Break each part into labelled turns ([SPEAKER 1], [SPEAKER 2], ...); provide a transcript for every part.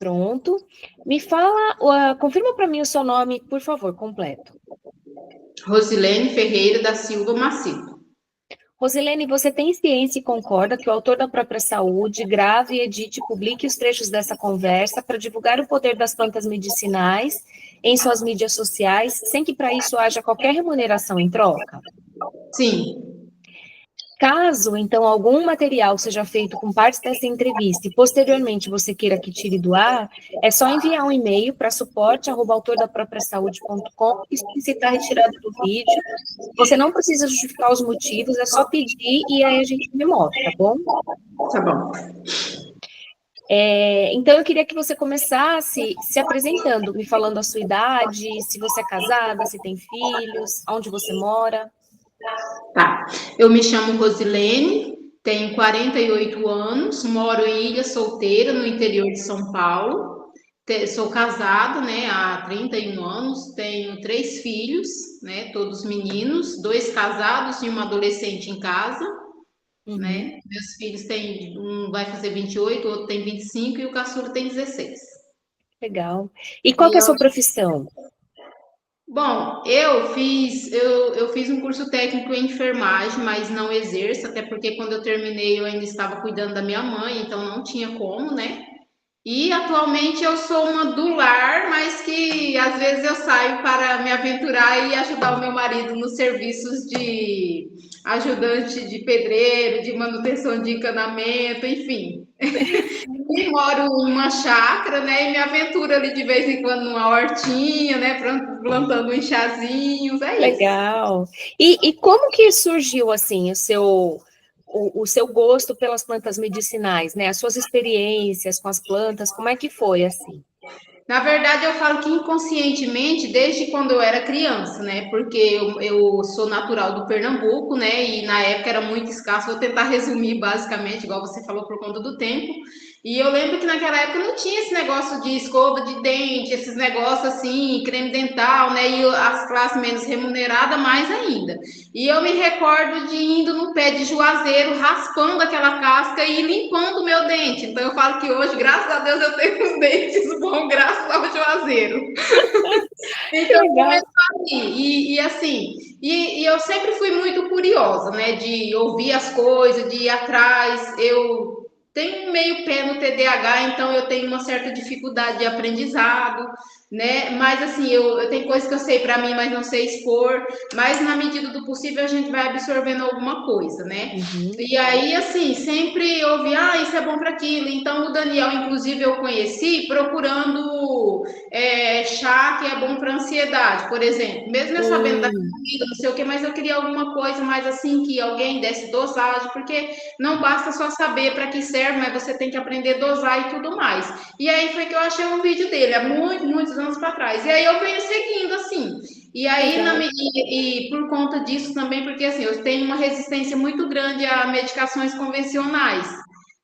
[SPEAKER 1] Pronto. Me fala, confirma para mim o seu nome, por favor, completo.
[SPEAKER 2] Rosilene Ferreira da Silva Macedo.
[SPEAKER 1] Rosilene, você tem ciência e concorda que o autor da própria saúde grave, edite e publique os trechos dessa conversa para divulgar o poder das plantas medicinais em suas mídias sociais, sem que para isso haja qualquer remuneração em troca?
[SPEAKER 2] Sim.
[SPEAKER 1] Caso, então, algum material seja feito com partes dessa entrevista e posteriormente você queira que tire do ar, é só enviar um e-mail para suporte@autordapropriasaude.com e solicitar a retirada do vídeo. Você não precisa justificar os motivos, é só pedir e aí a gente remove, tá bom?
[SPEAKER 2] Tá bom.
[SPEAKER 1] Então, eu queria que você começasse se apresentando, me falando a sua idade, se você é casada, se tem filhos, onde você mora.
[SPEAKER 2] Tá. Eu me chamo Rosilene, tenho 48 anos, moro em Ilha Solteira, no interior de São Paulo. Sou casada, né, há 31 anos, tenho 3 filhos, né, todos meninos, 2 casados e uma adolescente em casa,
[SPEAKER 1] Uhum.
[SPEAKER 2] né? Meus filhos têm, um vai fazer 28, o outro tem 25 e o caçula tem 16.
[SPEAKER 1] Legal. E qual
[SPEAKER 2] E
[SPEAKER 1] que é a
[SPEAKER 2] eu
[SPEAKER 1] sua profissão?
[SPEAKER 2] Bom, eu fiz um curso técnico em enfermagem, mas não exerço, até porque quando eu terminei eu ainda estava cuidando da minha mãe, então não tinha como, né? E atualmente eu sou uma do lar, mas que às vezes eu saio para me aventurar e ajudar o meu marido nos serviços de ajudante de pedreiro, de manutenção de encanamento, enfim. E moro em uma chácara, né? E me aventuro ali de vez em quando numa hortinha, né? Plantando uns chazinhos, é isso.
[SPEAKER 1] Legal. E como que surgiu, assim, o seu gosto pelas plantas medicinais, né? As suas experiências com as plantas, como é que foi, assim?
[SPEAKER 2] Na verdade, eu falo que inconscientemente, desde quando eu era criança, né? Porque eu sou natural do Pernambuco, né? E na época era muito escasso. Vou tentar resumir basicamente, igual você falou, por conta do tempo. E eu lembro que naquela época não tinha esse negócio de escova de dente, esses negócios assim, creme dental, né? E as classes menos remuneradas, mais ainda. E eu me recordo de indo no pé de juazeiro, raspando aquela casca e limpando o meu dente. Então eu falo que hoje, graças a Deus, eu tenho os dentes bons, graças ao juazeiro.
[SPEAKER 1] Que
[SPEAKER 2] Então
[SPEAKER 1] legal.
[SPEAKER 2] começou ali. E eu sempre fui muito curiosa, né? De ouvir as coisas, de ir atrás. Eu tenho meio pé no TDAH, então eu tenho uma certa dificuldade de aprendizado, né? Mas assim, eu tenho coisas que eu sei para mim, mas não sei expor. Mas na medida do possível a gente vai absorvendo alguma coisa, né?
[SPEAKER 1] Uhum.
[SPEAKER 2] E aí, assim, sempre ouvi, isso é bom para aquilo. Então, o Daniel, inclusive, eu conheci procurando chá que é bom para ansiedade, por exemplo. Mesmo eu sabendo da
[SPEAKER 1] Hum,
[SPEAKER 2] comida, não sei o que, mas eu queria alguma coisa mais assim, que alguém desse dosagem, porque não basta só saber para que serve, mas você tem que aprender a dosar e tudo mais. E aí foi que eu achei um vídeo dele, há muitos anos para trás. E aí eu venho seguindo, assim. E aí,
[SPEAKER 1] legal.
[SPEAKER 2] e por conta disso também, porque assim, eu tenho uma resistência muito grande a medicações convencionais,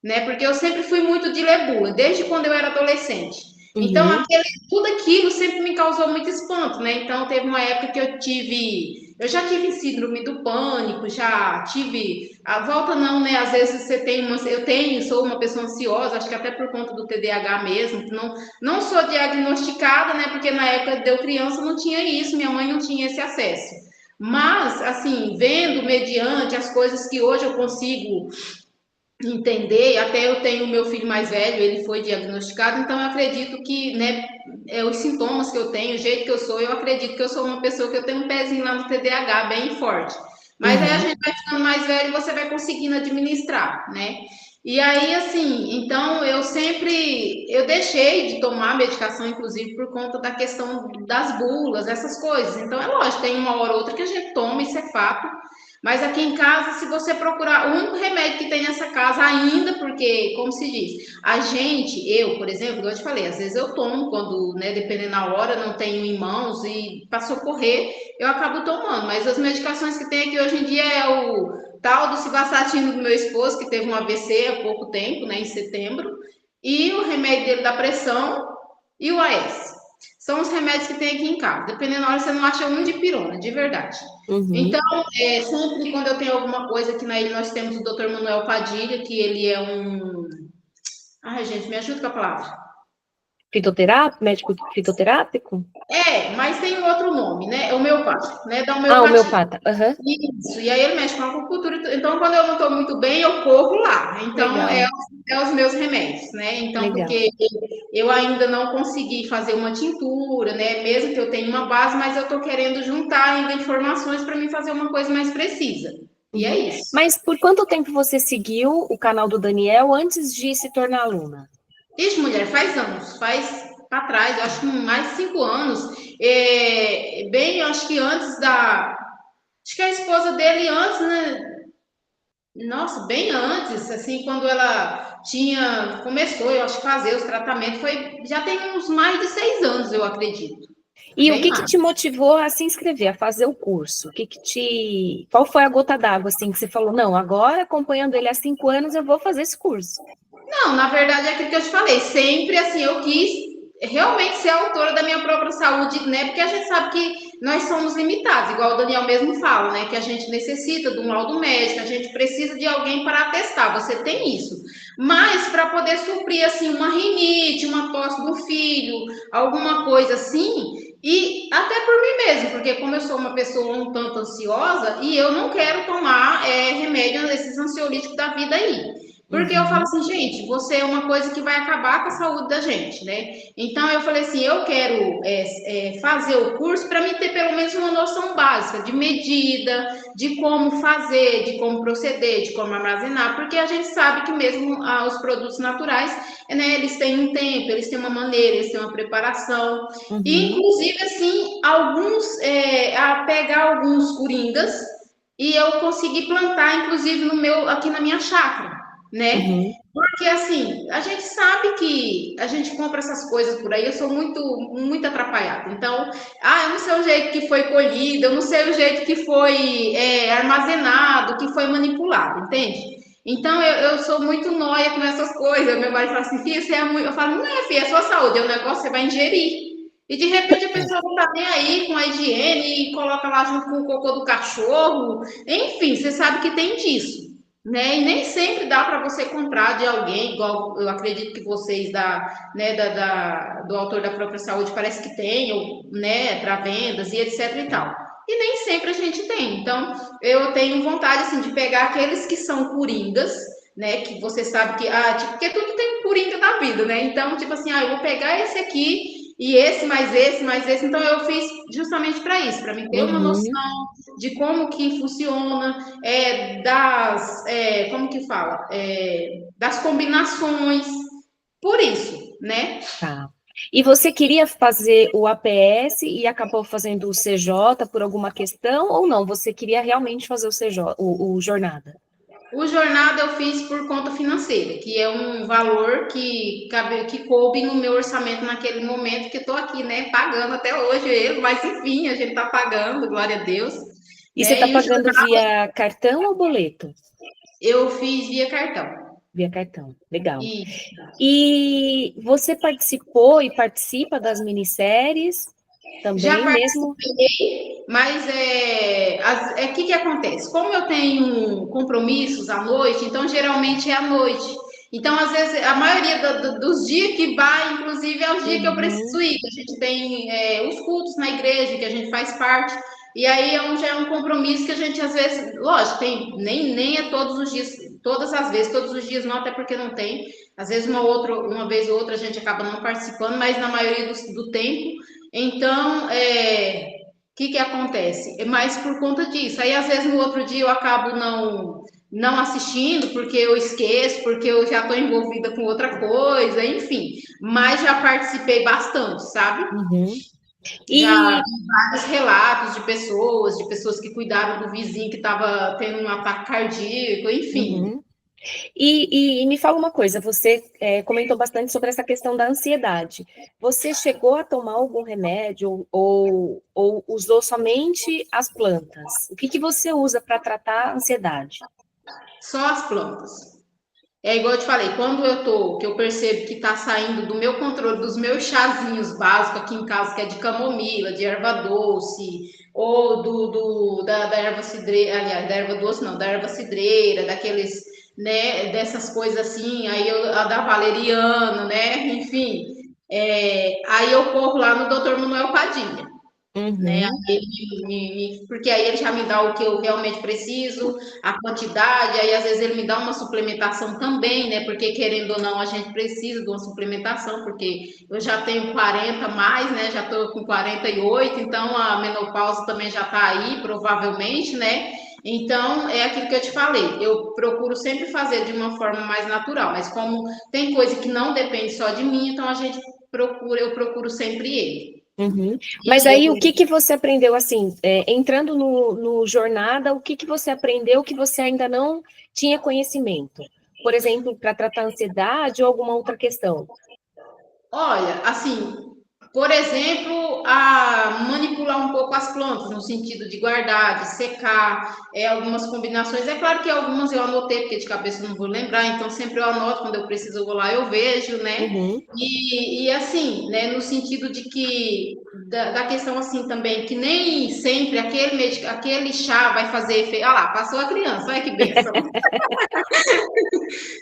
[SPEAKER 2] né? Porque eu sempre fui muito de ler bula, desde quando eu era adolescente. Então,
[SPEAKER 1] Uhum.
[SPEAKER 2] tudo aquilo sempre me causou muito espanto, né? Então, teve uma época que eu já tive síndrome do pânico, já tive, a volta não, né? Às vezes sou uma pessoa ansiosa, acho que até por conta do TDAH mesmo, que não sou diagnosticada, né? Porque na época de eu criança não tinha isso, minha mãe não tinha esse acesso. Mas, assim, vendo mediante as coisas que hoje eu consigo entender, até eu tenho o meu filho mais velho, ele foi diagnosticado, então eu acredito que, né, os sintomas que eu tenho, o jeito que eu sou, eu acredito que eu sou uma pessoa que eu tenho um pezinho lá no TDAH bem forte. Mas aí a
[SPEAKER 1] Uhum.
[SPEAKER 2] gente vai ficando mais velho e você vai conseguindo administrar, né? E aí, assim, então eu deixei de tomar medicação, inclusive, por conta da questão das bulas, essas coisas. Então, é lógico, tem uma hora ou outra que a gente toma, isso é fato, mas aqui em casa, se você procurar o único remédio que tem nessa casa ainda, porque, como se diz, eu, por exemplo, como eu te falei, às vezes eu tomo quando, né, dependendo da hora, não tenho em mãos e para socorrer, eu acabo tomando. Mas as medicações que tem aqui hoje em dia é o tal do cibastatino do meu esposo, que teve um AVC há pouco tempo, né, em setembro, e o remédio dele da pressão e o AS. São os remédios que tem aqui em casa. Dependendo da hora, você não acha um de pirona, de verdade. Então,
[SPEAKER 1] Uhum.
[SPEAKER 2] sempre quando eu tenho alguma coisa, aqui na ilha nós temos o Dr. Manuel Padilha, que ele é um. Ai, gente, me ajuda com a palavra.
[SPEAKER 1] Fitoterápico, médico fitoterápico?
[SPEAKER 2] Mas tem um outro nome, né? Homeopático, né? Da
[SPEAKER 1] Ah,
[SPEAKER 2] homeopatia.
[SPEAKER 1] homeopata. Aham.
[SPEAKER 2] Isso, e aí ele mexe com a acupuntura. Então, quando eu não estou muito bem, eu corro lá. Então,
[SPEAKER 1] Legal,
[SPEAKER 2] é os meus remédios, né? Então,
[SPEAKER 1] legal.
[SPEAKER 2] porque eu ainda não consegui fazer uma tintura, né? Mesmo que eu tenha uma base, mas eu estou querendo juntar ainda informações para mim fazer uma coisa mais precisa. E é
[SPEAKER 1] Uhum.
[SPEAKER 2] isso.
[SPEAKER 1] Mas por quanto tempo você seguiu o canal do Daniel antes de se tornar aluna?
[SPEAKER 2] Ixi, mulher, faz anos, faz para trás, eu acho que mais de 5 anos. Bem, eu acho que antes da. Acho que a esposa dele antes, né? Nossa, bem antes, assim, quando ela começou, eu acho, fazer os tratamentos, já tem uns mais de 6 anos, eu acredito.
[SPEAKER 1] E o
[SPEAKER 2] Bem
[SPEAKER 1] que
[SPEAKER 2] mais.
[SPEAKER 1] te motivou a se inscrever, a fazer o curso? Qual foi a gota d'água, assim, que você falou, não, agora, acompanhando ele há 5 anos, eu vou fazer esse curso?
[SPEAKER 2] Não, na verdade é aquilo que eu te falei, sempre assim, eu quis realmente ser autora da minha própria saúde, né? Porque a gente sabe que nós somos limitados, igual o Daniel mesmo fala, né? Que a gente necessita de um laudo médico, a gente precisa de alguém para atestar, você tem isso. Mas para poder suprir, assim, uma rinite, uma tosse do filho, alguma coisa assim, e até por mim mesmo, porque como eu sou uma pessoa um tanto ansiosa, e eu não quero tomar remédio nesses ansiolíticos da vida aí. Porque eu falo
[SPEAKER 1] Uhum,
[SPEAKER 2] assim, gente, você é uma coisa que vai acabar com a saúde da gente, né? Então eu falei assim, eu quero fazer o curso para mim ter pelo menos uma noção básica de medida, de como fazer, de como proceder, de como armazenar, porque a gente sabe que mesmo os produtos naturais, né, eles têm um tempo, eles têm uma maneira, eles têm uma preparação. E,
[SPEAKER 1] uhum,
[SPEAKER 2] inclusive, assim, a pegar alguns coringas e eu consegui plantar, inclusive, aqui na minha chácara, né?
[SPEAKER 1] uhum.
[SPEAKER 2] Porque assim, a gente sabe que a gente compra essas coisas por aí, eu sou muito, muito atrapalhada. Então, eu não sei o jeito que foi colhido, eu não sei o jeito que foi armazenado, que foi manipulado, entende? Então, eu sou muito nóia com essas coisas. Meu marido fala assim, filha, você é muito. Eu falo, não é, filha, é sua saúde, é um negócio que você vai ingerir. E de repente a
[SPEAKER 1] É.
[SPEAKER 2] pessoa não tá nem aí com a higiene e coloca lá junto com o cocô do cachorro. Enfim, você sabe que tem disso, né? E nem sempre dá para você comprar de alguém, igual eu acredito que vocês do autor da própria saúde parece que tem, ou, né, para vendas e etc e tal. E nem sempre a gente tem. Então, eu tenho vontade assim de pegar aqueles que são coringas, né, que você sabe que tipo, porque tudo tem coringa na vida, né? Então, tipo assim, eu vou pegar esse aqui e esse mais esse mais esse. Então, eu fiz justamente para isso, para mim ter uma
[SPEAKER 1] Uhum,
[SPEAKER 2] noção de como que funciona, como que fala? Das combinações, por isso, né?
[SPEAKER 1] tá. E você queria fazer o APS e acabou fazendo o CJ por alguma questão ou não? Você queria realmente fazer o CJ, o jornada?
[SPEAKER 2] O jornada eu fiz por conta financeira, que é um valor que coube no meu orçamento naquele momento, que estou aqui, né, pagando até hoje ele, mas enfim, a gente está pagando, glória a Deus,
[SPEAKER 1] E você
[SPEAKER 2] né?
[SPEAKER 1] está
[SPEAKER 2] E o
[SPEAKER 1] pagando
[SPEAKER 2] jornal
[SPEAKER 1] via cartão ou boleto?
[SPEAKER 2] eu fiz via cartão.
[SPEAKER 1] Via cartão, legal.
[SPEAKER 2] E
[SPEAKER 1] E você participou e participa das minisséries
[SPEAKER 2] já
[SPEAKER 1] também, mesmo?
[SPEAKER 2] participei, mas que acontece? Como eu tenho compromissos à noite, então geralmente é à noite. Então, às vezes, a maioria dos dias que vai, inclusive, é os dias que eu preciso
[SPEAKER 1] Uhum,
[SPEAKER 2] ir. A gente tem os cultos na igreja, que a gente faz parte, e aí já é um compromisso que a gente, às vezes, lógico, nem é todos os dias, todas as vezes, todos os dias não, até porque não tem. Às vezes, uma vez ou outra, a gente acaba não participando, mas na maioria do tempo. Então, que acontece? É mais por conta disso. Aí, às vezes, no outro dia eu acabo não assistindo, porque eu esqueço, porque eu já estou envolvida com outra coisa, enfim. Mas já participei bastante, sabe?
[SPEAKER 1] uhum.
[SPEAKER 2] Já
[SPEAKER 1] E,
[SPEAKER 2] vi vários relatos de pessoas que cuidaram do vizinho que estava tendo um ataque cardíaco, enfim.
[SPEAKER 1] uhum. E me fala uma coisa, você comentou bastante sobre essa questão da ansiedade. Você chegou a tomar algum remédio ou usou somente as plantas? O que você usa para tratar a ansiedade?
[SPEAKER 2] Só as plantas. É igual eu te falei, que eu percebo que está saindo do meu controle, dos meus chazinhos básicos aqui em casa, que é de camomila, de erva doce, ou da erva cidreira, aliás, da erva doce não, da erva cidreira, daqueles, né, dessas coisas assim, a da valeriana, né, enfim. Aí eu corro lá no Dr. Manuel Padilha, né?
[SPEAKER 1] Uhum,
[SPEAKER 2] Porque aí ele já me dá o que eu realmente preciso, a quantidade, aí às vezes ele me dá uma suplementação também, né? Porque querendo ou não, a gente precisa de uma suplementação, porque eu já tenho 40 mais, né? Já estou com 48, então a menopausa também já está aí, provavelmente, né? Então, é aquilo que eu te falei, eu procuro sempre fazer de uma forma mais natural, mas como tem coisa que não depende só de mim, então eu procuro sempre ele.
[SPEAKER 1] uhum. Mas
[SPEAKER 2] E eu
[SPEAKER 1] aí, o que que você aprendeu, assim, entrando no jornada, o que que você aprendeu que você ainda não tinha conhecimento? Por exemplo, para tratar ansiedade ou alguma outra questão?
[SPEAKER 2] Olha, assim, por exemplo, a manipular um pouco as plantas, no sentido de guardar, de secar, algumas combinações. É claro que algumas eu anotei, porque de cabeça eu não vou lembrar, então sempre eu anoto, quando eu preciso eu vou lá, eu vejo, né?
[SPEAKER 1] Uhum.
[SPEAKER 2] E assim, né, no sentido de que, da questão assim também, que nem sempre aquele chá vai fazer efeito. Olha lá, passou a criança, olha que benção.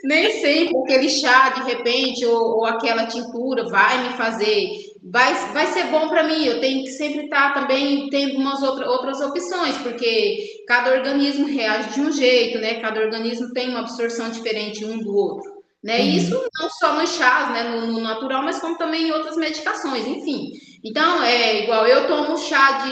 [SPEAKER 2] Nem sempre aquele chá, de repente, ou aquela tintura vai me fazer, vai ser bom para mim. Eu tenho que sempre estar também tendo umas outras opções, porque cada organismo reage de um jeito, né? Cada organismo tem uma absorção diferente um do outro. Né? E isso
[SPEAKER 1] Uhum.
[SPEAKER 2] não só nos chás, né, no natural, mas como também em outras medicações, enfim. Então, é igual eu tomo chá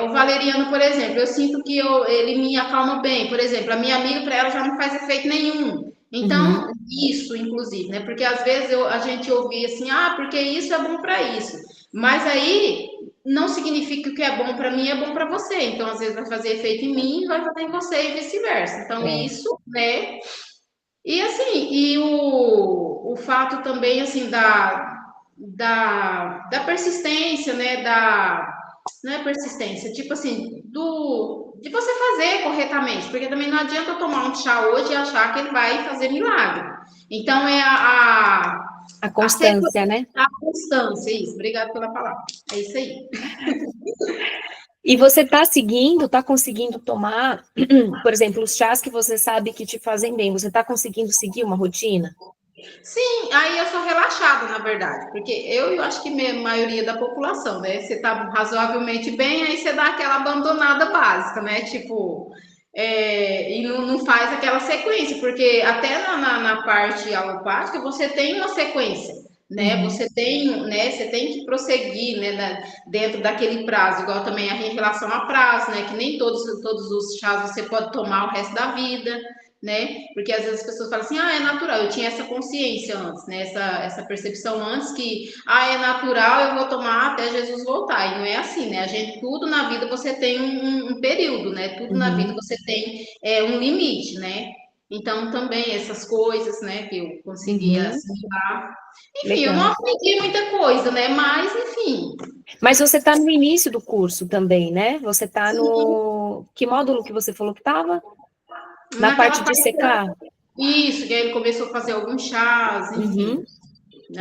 [SPEAKER 2] o valeriano, por exemplo, eu sinto que ele me acalma bem. Por exemplo, a minha amiga, para ela, já não faz efeito nenhum.
[SPEAKER 1] Uhum.
[SPEAKER 2] Então, isso, inclusive, né? Porque às vezes a gente ouvia assim, porque isso é bom para isso. Mas aí não significa que o que é bom para mim é bom para você. Então, às vezes vai fazer efeito em mim, vai fazer em você e vice-versa. Então,
[SPEAKER 1] É.
[SPEAKER 2] isso, né? E assim, o fato também, assim, da persistência, né? Não é persistência, tipo assim, de você fazer corretamente, porque também não adianta eu tomar um chá hoje e achar que ele vai fazer milagre. Então,
[SPEAKER 1] A
[SPEAKER 2] a sequência,
[SPEAKER 1] constância, né?
[SPEAKER 2] a constância, isso, obrigada pela palavra. É isso aí.
[SPEAKER 1] E você está seguindo, está conseguindo tomar, por exemplo, os chás que você sabe que te fazem bem, você está conseguindo seguir uma rotina?
[SPEAKER 2] Sim, aí eu sou relaxada, na verdade, porque eu acho que a maioria da população, né? Você tá razoavelmente bem, aí você dá aquela abandonada básica, né? Tipo, e não faz aquela sequência, porque até na parte alopática você tem uma sequência, né?
[SPEAKER 1] Uhum.
[SPEAKER 2] Você tem, né? Você tem que prosseguir, né? Dentro daquele prazo, igual também em relação a prazo, né? Que nem todos os chás você pode tomar o resto da vida, né? Porque às vezes as pessoas falam assim, é natural. Eu tinha essa consciência antes, né? Essa percepção antes que, é natural, eu vou tomar até Jesus voltar. E não é assim, né? A gente, tudo na vida você tem um período, né? Tudo na vida
[SPEAKER 1] Uhum.
[SPEAKER 2] você tem um limite, né? Então, também essas coisas, né, que eu conseguia
[SPEAKER 1] Uhum.
[SPEAKER 2] assimilar. Enfim, eu não
[SPEAKER 1] Legal.
[SPEAKER 2] aprendi muita coisa, né? Mas, enfim,
[SPEAKER 1] Mas você está no início do curso também, né? Você está no... Que módulo que você falou que estava? Na
[SPEAKER 2] naquela
[SPEAKER 1] parte de
[SPEAKER 2] parte.
[SPEAKER 1] secar?
[SPEAKER 2] Isso, que aí ele começou a fazer alguns chás, enfim.
[SPEAKER 1] Uhum.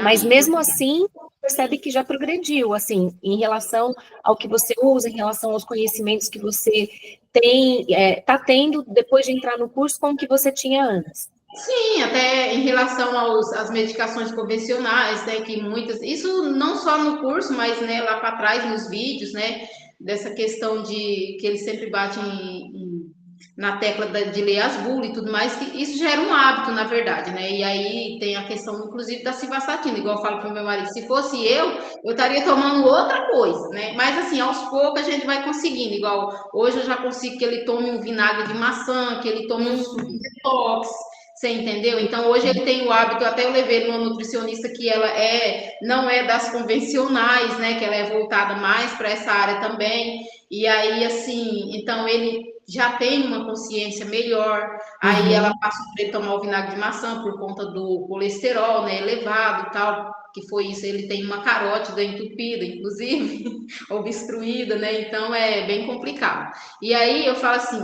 [SPEAKER 1] Mas
[SPEAKER 2] Aí,
[SPEAKER 1] mesmo assim, percebe que já progrediu, assim, em relação ao que você usa, em relação aos conhecimentos que você tem, está tendo depois de entrar no curso, como que você tinha antes.
[SPEAKER 2] sim, até em relação às medicações convencionais, né, que muitas, isso não só no curso, mas, né, lá para trás nos vídeos, né, dessa questão de que eles sempre batem na tecla de ler as bulas e tudo mais, que isso já era um hábito, na verdade, né, e aí tem a questão, inclusive, da civastatina, igual eu falo para o meu marido, se fosse eu estaria tomando outra coisa, né, mas assim, aos poucos a gente vai conseguindo, igual hoje eu já consigo que ele tome um vinagre de maçã, que ele tome um suco
[SPEAKER 1] Hum,
[SPEAKER 2] detox, você entendeu? Então hoje ele tem o hábito, até eu levei numa nutricionista que ela não é das convencionais, né? Que ela é voltada mais para essa área também. E aí, assim, então ele já tem uma consciência melhor. Aí ela
[SPEAKER 1] uhum,
[SPEAKER 2] passa para ele tomar o vinagre de maçã por conta do colesterol, né? Elevado e tal. Que foi isso, ele tem uma carótida entupida, inclusive, obstruída, né? Então é bem complicado. E aí eu falo assim,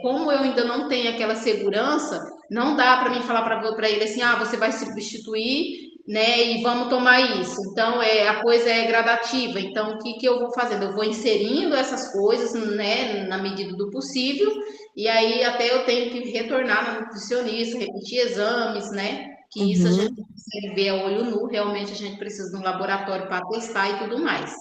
[SPEAKER 2] como eu ainda não tenho aquela segurança, não dá para mim falar para ele assim, você vai substituir, né? E vamos tomar isso. Então, a coisa é gradativa. Então, o que, que eu vou fazendo? Eu vou inserindo essas coisas, né? Na medida do possível. E aí, até eu tenho que retornar na nutricionista, repetir exames, né? que isso a gente
[SPEAKER 1] Uhum.
[SPEAKER 2] não consegue ver a olho nu, realmente a gente precisa de um laboratório para testar e tudo mais.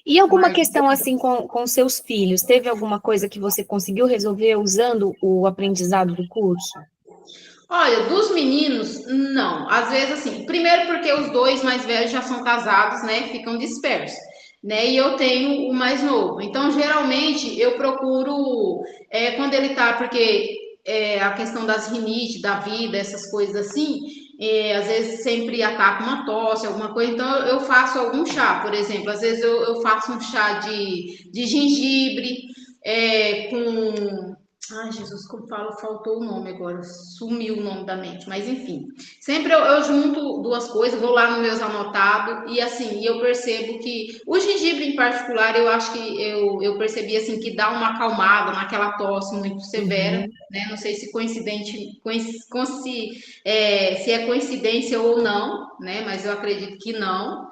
[SPEAKER 1] E alguma
[SPEAKER 2] Mas,
[SPEAKER 1] questão assim com seus filhos? Teve alguma coisa que você conseguiu resolver usando o aprendizado do curso?
[SPEAKER 2] olha, dos meninos, não. Às vezes, assim, primeiro porque os dois mais velhos já são casados, né? Ficam dispersos, né? E eu tenho o mais novo. Então, geralmente, eu procuro, quando ele tá, porque a questão das rinite, da vida, essas coisas assim, às vezes sempre ataca uma tosse, alguma coisa. Então, eu faço algum chá, por exemplo. Às vezes, eu faço um chá de gengibre, com ai, Jesus, como falo, faltou o nome agora, sumiu o nome da mente, mas enfim. Sempre eu junto duas coisas, vou lá nos meus anotados, e assim, eu percebo que o gengibre em particular, eu acho que eu percebi assim que dá uma acalmada naquela tosse muito severa,
[SPEAKER 1] Uhum.
[SPEAKER 2] né? Não sei se se é coincidência ou não, né? Mas eu acredito que não.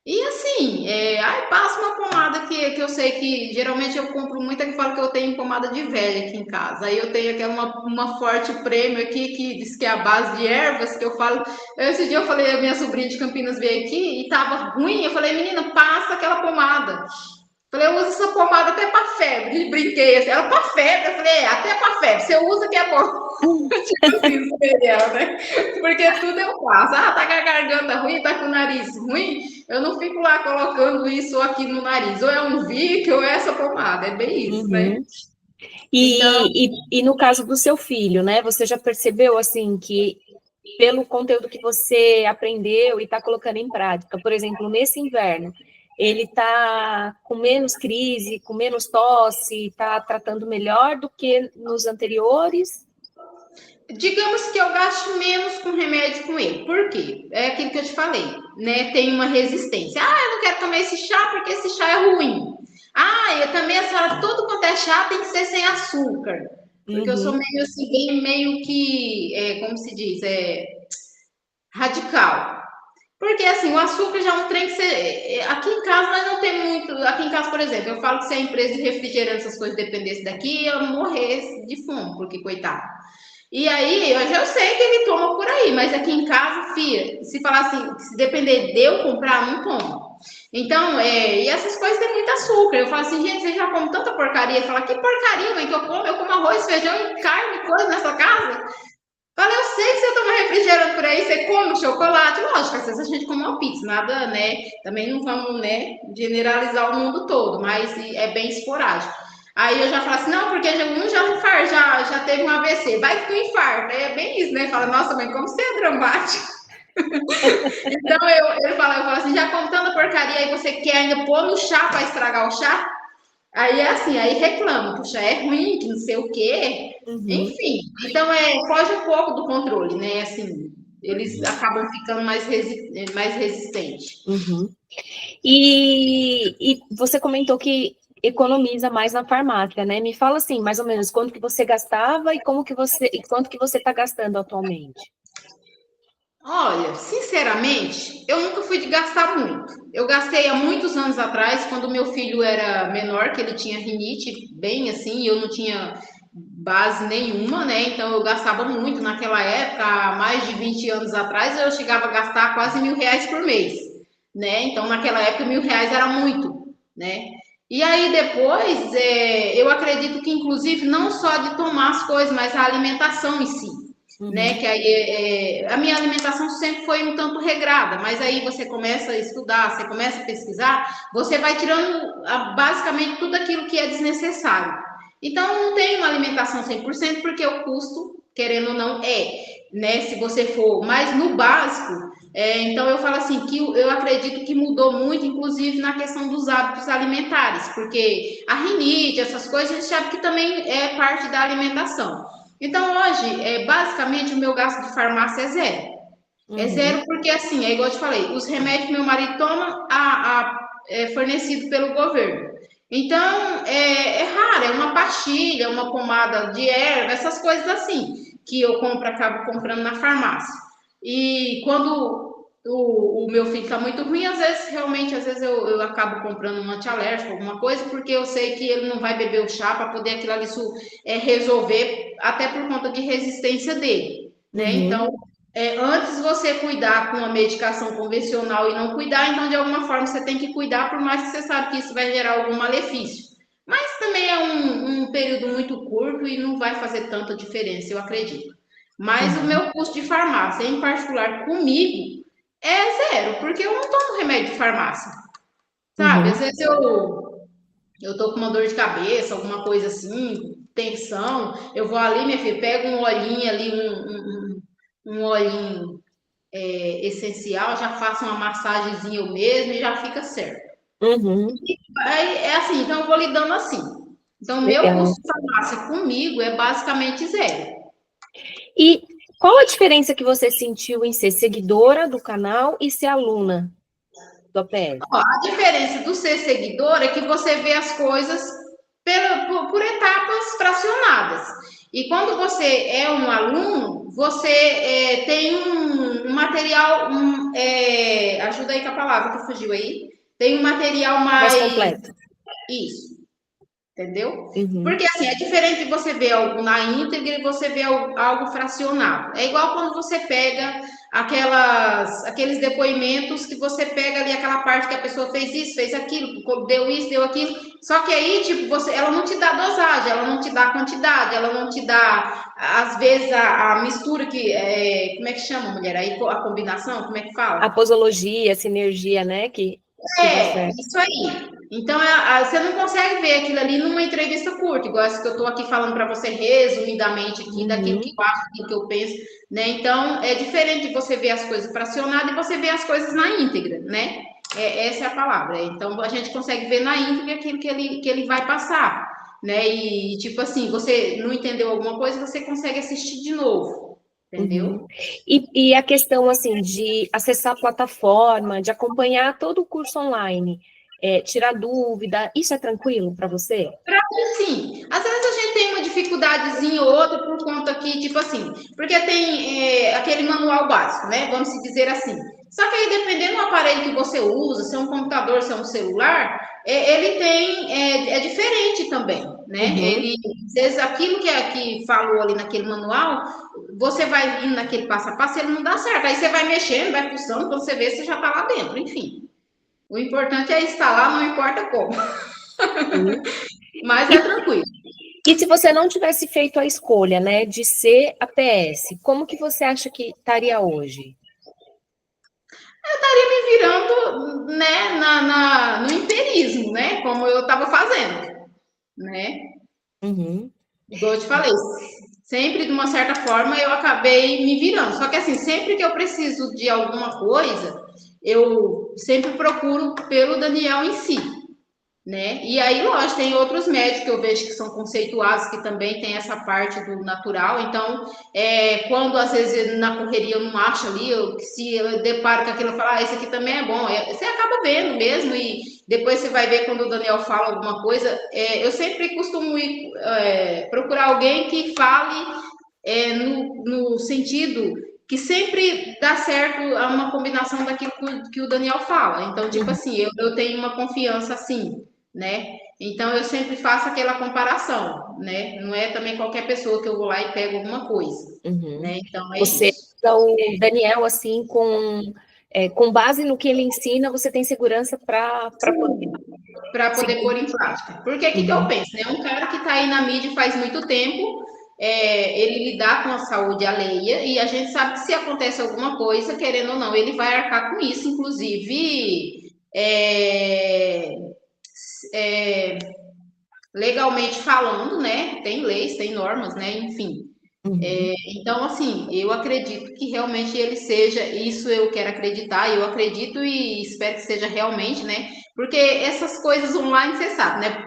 [SPEAKER 2] E assim, aí passa uma pomada que eu sei que geralmente eu compro muita que fala que eu tenho pomada de velha aqui em casa. Aí eu tenho aquela uma forte prêmio aqui que diz que é a base de ervas, que eu falo. Esse dia eu falei, a minha sobrinha de Campinas veio aqui e tava ruim. Eu falei, menina, passa aquela pomada. Falei, eu uso essa pomada até pra febre. Brinquei assim, ela pra febre. Eu falei, até pra febre. Você usa que é bom. Tipo assim, ela, né? Porque tudo eu faço. Ah, tá com a garganta ruim, tá com o nariz ruim. Eu não fico lá colocando isso aqui no nariz. Ou é um Vic ou é essa pomada. É bem isso, né?
[SPEAKER 1] Uhum.
[SPEAKER 2] Então,
[SPEAKER 1] E no caso do seu filho, né? Você já percebeu assim que pelo conteúdo que você aprendeu e está colocando em prática, por exemplo, nesse inverno, ele está com menos crise, com menos tosse, está tratando melhor do que nos anteriores?
[SPEAKER 2] digamos que eu gasto menos com remédio com ele. Por quê? É aquilo que eu te falei, né? Tem uma resistência. Ah, eu não quero tomar esse chá porque esse chá é ruim. Ah, eu também, a senhora, tudo quanto é chá tem que ser sem açúcar. Porque eu sou
[SPEAKER 1] Uhum,
[SPEAKER 2] meio assim, bem, meio que, como se diz, radical. Porque assim, o açúcar já é um trem que você. Aqui em casa nós não tem muito. Aqui em casa, por exemplo, eu falo que se a empresa de refrigerante, essas coisas dependesse daqui, eu morresse de fome, porque coitado. E aí, eu já sei que ele toma por aí, mas aqui em casa, filha, se falar assim, se depender de eu comprar, não tomo. Então, e essas coisas têm muito açúcar. Eu falo assim, gente, você já come tanta porcaria? Fala, que porcaria, mãe, que eu como? Eu como arroz, feijão e carne, coisa nessa casa. Fala, eu sei que você toma refrigerante por aí, você come chocolate. Lógico, às vezes a gente come uma pizza, nada, né? Também não vamos, né, generalizar o mundo todo, mas é bem esporádico. Aí eu já falo assim, não, porque um já teve um AVC, vai que tu infarta. Aí é bem isso, né? Fala, nossa, mãe, como você é dramático. Então eu falo assim, já contando porcaria, aí você quer ainda pôr no chá para estragar o chá? Aí é assim, aí reclama, puxa, é ruim, que não sei o quê.
[SPEAKER 1] uhum,
[SPEAKER 2] Enfim, então foge um pouco do controle, né? Assim, eles acabam ficando mais resistentes.
[SPEAKER 1] uhum. E você comentou que economiza mais na farmácia, né? Me fala assim, mais ou menos, quanto que você gastava e quanto que você está gastando atualmente?
[SPEAKER 2] Olha, sinceramente, eu nunca fui de gastar muito. Eu gastei há muitos anos atrás, quando meu filho era menor, que ele tinha rinite, bem assim, e eu não tinha base nenhuma, né? Então eu gastava muito naquela época, há mais de 20 anos atrás, eu chegava a gastar quase R$ 1.000 por mês, né? Então naquela época R$ 1.000 era muito, né? E aí depois, eu acredito que inclusive não só de tomar as coisas, mas a alimentação em si, né?
[SPEAKER 1] Uhum,
[SPEAKER 2] Que aí a minha alimentação sempre foi um tanto regrada, mas aí você começa a estudar, você começa a pesquisar, você vai tirando basicamente tudo aquilo que é desnecessário. Então, não tem uma alimentação 100% porque o custo, querendo ou não, né? Se você for mais no básico, então eu falo assim que eu acredito que mudou muito, inclusive na questão dos hábitos alimentares, porque a rinite, essas coisas, a gente sabe que também é parte da alimentação. Então, hoje, basicamente, o meu gasto de farmácia é zero. É
[SPEAKER 1] uhum,
[SPEAKER 2] zero porque, assim, é igual eu te falei, os remédios que meu marido toma é fornecido pelo governo. Então, é raro, é uma pastilha, uma pomada de erva, essas coisas assim, que eu acabo comprando na farmácia. E quando o meu filho está muito ruim, às vezes, realmente, às vezes eu acabo comprando um antialérgico, alguma coisa, porque eu sei que ele não vai beber o chá para poder resolver, até por conta de resistência dele, né? Então,
[SPEAKER 1] uhum.
[SPEAKER 2] Antes você cuidar com a medicação convencional e não cuidar, então de alguma forma você tem que cuidar, por mais que você sabe que isso vai gerar algum malefício. Mas também é um período muito curto e não vai fazer tanta diferença, eu acredito. Mas o meu custo de farmácia, em particular comigo, é zero, porque eu não tomo remédio de farmácia, sabe? Às
[SPEAKER 1] Uhum,
[SPEAKER 2] vezes eu tô com uma dor de cabeça, alguma coisa assim, tensão, eu vou ali, minha filha, pego um olhinho ali, um olhinho essencial, já faço uma massagenzinha eu mesmo e já fica certo.
[SPEAKER 1] uhum,
[SPEAKER 2] Aí, é assim, então eu vou lidando assim. Então, meu
[SPEAKER 1] legal.
[SPEAKER 2] custo de farmácia comigo é basicamente zero.
[SPEAKER 1] E qual a diferença que você sentiu em ser seguidora do canal e ser aluna do APS?
[SPEAKER 2] Ó, a diferença do ser seguidor é que você vê as coisas por etapas fracionadas. E quando você é um aluno, você tem um material, ajuda aí com a palavra que fugiu aí, tem um material
[SPEAKER 1] Mais
[SPEAKER 2] mais.
[SPEAKER 1] completo.
[SPEAKER 2] Isso. Entendeu?
[SPEAKER 1] Uhum,
[SPEAKER 2] Porque assim, é diferente de você ver algo na íntegra e você ver algo fracionado. É igual quando você pega aqueles depoimentos que você pega ali aquela parte que a pessoa fez isso, fez aquilo, deu isso, deu aquilo. Só que aí, tipo, ela não te dá dosagem, ela não te dá quantidade, ela não te dá, às vezes, a mistura como é que chama, mulher? Aí a combinação, como é que
[SPEAKER 1] a
[SPEAKER 2] fala?
[SPEAKER 1] posologia, a sinergia, né, que dá certo.
[SPEAKER 2] Isso aí. Então, você não consegue ver aquilo ali numa entrevista curta, igual essa que eu estou aqui falando para você resumidamente aqui, daquilo que
[SPEAKER 1] Uhum,
[SPEAKER 2] eu acho, daquilo que eu penso, né? Então, é diferente de você ver as coisas fracionadas e você ver as coisas na íntegra, né? Essa é a palavra. Então, a gente consegue ver na íntegra aquilo que ele vai passar, né? E, tipo assim, você não entendeu alguma coisa, você consegue assistir de novo,
[SPEAKER 1] uhum.
[SPEAKER 2] entendeu?
[SPEAKER 1] E a questão, assim, de acessar a plataforma, de acompanhar todo o curso online, tirar dúvida, isso é tranquilo para você?
[SPEAKER 2] Sim, às vezes a gente tem uma dificuldadezinha ou outra por conta que, tipo assim, porque tem aquele manual básico, né? Vamos se dizer assim. Só que aí, dependendo do aparelho que você usa, se é um computador, se é um celular, ele é diferente também, né?
[SPEAKER 1] Uhum,
[SPEAKER 2] Ele, às vezes, aquilo que falou ali naquele manual, você vai indo naquele passo a passo, ele não dá certo. Aí você vai mexendo, vai pulsando, quando você vê, você já tá lá dentro, enfim. O importante é instalar, não importa como.
[SPEAKER 1] sim.
[SPEAKER 2] Mas é
[SPEAKER 1] E,
[SPEAKER 2] tranquilo.
[SPEAKER 1] e se você não tivesse feito a escolha, né, de ser APS, como que você acha que estaria hoje?
[SPEAKER 2] Estaria me virando, né, no empirismo, né, como eu estava fazendo, né,
[SPEAKER 1] Uhum,
[SPEAKER 2] igual eu te falei, sempre de uma certa forma eu acabei me virando, só que assim, sempre que eu preciso de alguma coisa, eu sempre procuro pelo Daniel em si, né? E aí, lógico, tem outros médicos que eu vejo que são conceituados, que também tem essa parte do natural. Então, quando às vezes na correria eu não acho ali, se eu deparo com aquilo, eu falo, esse aqui também é bom. Você acaba vendo mesmo, e depois você vai ver quando o Daniel fala alguma coisa. Eu sempre costumo procurar alguém que fale no sentido que sempre dá certo uma combinação daquilo que o Daniel fala. Então, tipo
[SPEAKER 1] uhum,
[SPEAKER 2] assim, eu tenho uma confiança assim, né? Então eu sempre faço aquela comparação, né? Não é também qualquer pessoa que eu vou lá e pego alguma coisa,
[SPEAKER 1] uhum.
[SPEAKER 2] né? Então é
[SPEAKER 1] Você
[SPEAKER 2] isso.
[SPEAKER 1] usa o Daniel, assim, com base no que ele ensina, você tem segurança para poder
[SPEAKER 2] Para poder
[SPEAKER 1] seguir.
[SPEAKER 2] pôr em prática. Porque o que eu
[SPEAKER 1] Uhum,
[SPEAKER 2] penso, né? Um cara que está aí na mídia faz muito tempo, ele lidar com a saúde alheia, e a gente sabe que se acontece alguma coisa, querendo ou não, ele vai arcar com isso, inclusive é, legalmente falando, né? Tem leis, tem normas, né? Enfim.
[SPEAKER 1] uhum.
[SPEAKER 2] Então, assim, eu acredito que realmente ele seja, isso eu quero acreditar, eu acredito e espero que seja realmente, né? Porque essas coisas online, você sabe, né?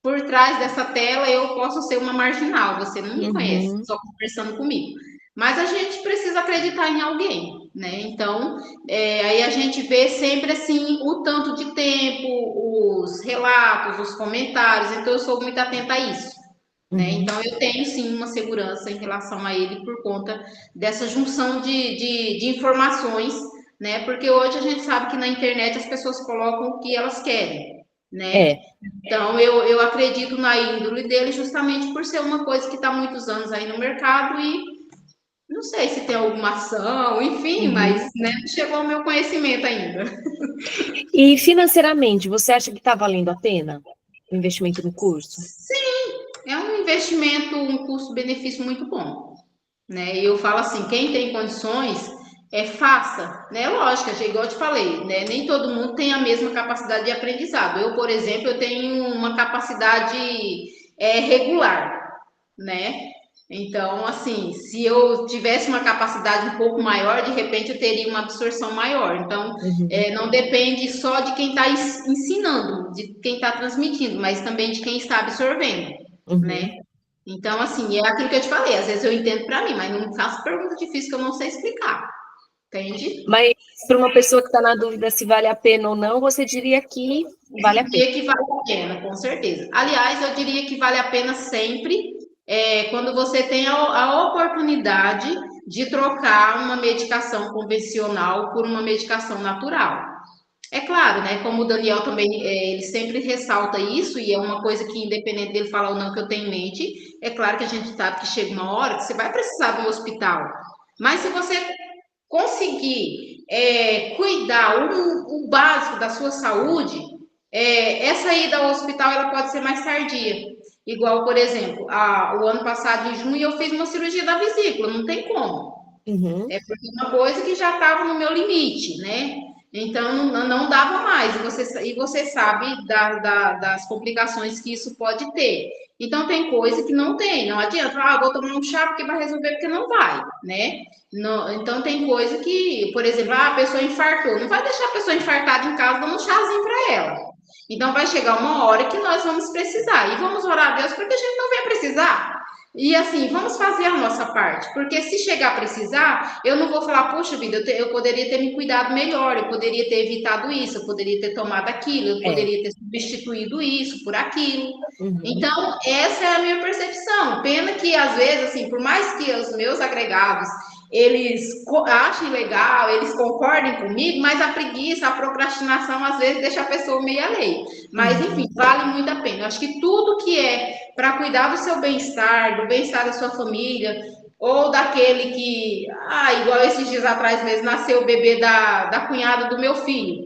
[SPEAKER 2] Por trás dessa tela eu posso ser uma marginal, você não me conhece,
[SPEAKER 1] Uhum,
[SPEAKER 2] só conversando comigo. Mas a gente precisa acreditar em alguém, né? Então, aí a gente vê sempre assim o tanto de tempo, os relatos, os comentários, então eu sou muito atenta a isso. Né?
[SPEAKER 1] uhum.
[SPEAKER 2] Então, eu tenho sim uma segurança em relação a ele por conta dessa junção de informações, né? Porque hoje a gente sabe que na internet as pessoas colocam o que elas querem, né?
[SPEAKER 1] É,
[SPEAKER 2] Então, eu acredito na índole dele justamente por ser uma coisa que está há muitos anos aí no mercado Não sei se tem alguma ação, enfim, mas
[SPEAKER 1] Uhum.
[SPEAKER 2] né, não chegou ao meu conhecimento ainda.
[SPEAKER 1] E financeiramente, você acha que está valendo a pena o investimento no curso?
[SPEAKER 2] É um investimento, um custo-benefício muito bom, né? E eu falo assim, quem tem condições, faça, né? Lógico, igual eu te falei, né? Nem todo mundo tem a mesma capacidade de aprendizado. Eu, por exemplo, eu tenho uma capacidade regular, né? Então, assim, se eu tivesse uma capacidade um pouco maior, de repente eu teria uma absorção maior. Então,
[SPEAKER 1] Uhum,
[SPEAKER 2] não depende só de quem está ensinando, de quem está transmitindo, mas também de quem está absorvendo,
[SPEAKER 1] uhum.
[SPEAKER 2] né? Então, assim, é aquilo que eu te falei. Às vezes eu entendo para mim, mas não faço pergunta difícil que eu não sei explicar, entende?
[SPEAKER 1] Mas para uma pessoa que está na dúvida se vale a pena ou não, você diria que vale a pena.
[SPEAKER 2] Diria que vale a pena, com certeza. Aliás, eu diria que vale a pena sempre quando você tem a oportunidade de trocar uma medicação convencional por uma medicação natural. É claro, né? Como o Daniel também, ele sempre ressalta isso, e é uma coisa que, independente dele falar ou não, que eu tenho em mente, é claro que a gente sabe que chega uma hora que você vai precisar de um hospital. Mas se você conseguir cuidar o básico da sua saúde, essa ida ao hospital ela pode ser mais tardia. Igual, por exemplo, o ano passado, em junho, eu fiz uma cirurgia da vesícula, não tem como.
[SPEAKER 1] Uhum,
[SPEAKER 2] É porque é uma coisa que já estava no meu limite, né? Então não dava mais, e você sabe das complicações que isso pode ter. Então tem coisa que não tem, não adianta, vou tomar um chá porque vai resolver, porque não vai, né? Então tem coisa que, por exemplo, a pessoa infartou, não vai deixar a pessoa infartada em casa dando um chazinho para ela. Então vai chegar uma hora que nós vamos precisar, e vamos orar a Deus porque a gente não vai precisar. E assim, vamos fazer a nossa parte, porque se chegar a precisar, eu não vou falar, poxa vida, eu poderia ter me cuidado melhor, eu poderia ter evitado isso, eu poderia ter tomado aquilo, eu
[SPEAKER 1] é.
[SPEAKER 2] poderia ter substituído isso por aquilo.
[SPEAKER 1] Uhum,
[SPEAKER 2] Então, essa é a minha percepção. Pena que, às vezes, assim, por mais que os meus agregados, eles achem legal, eles concordem comigo, mas a preguiça, a procrastinação, às vezes, deixa a pessoa meio alheia. Mas, enfim,
[SPEAKER 1] uhum.
[SPEAKER 2] vale muito a pena. Eu acho que tudo que para cuidar do seu bem-estar, do bem-estar da sua família, ou daquele que, igual esses dias atrás mesmo, nasceu o bebê da cunhada do meu filho.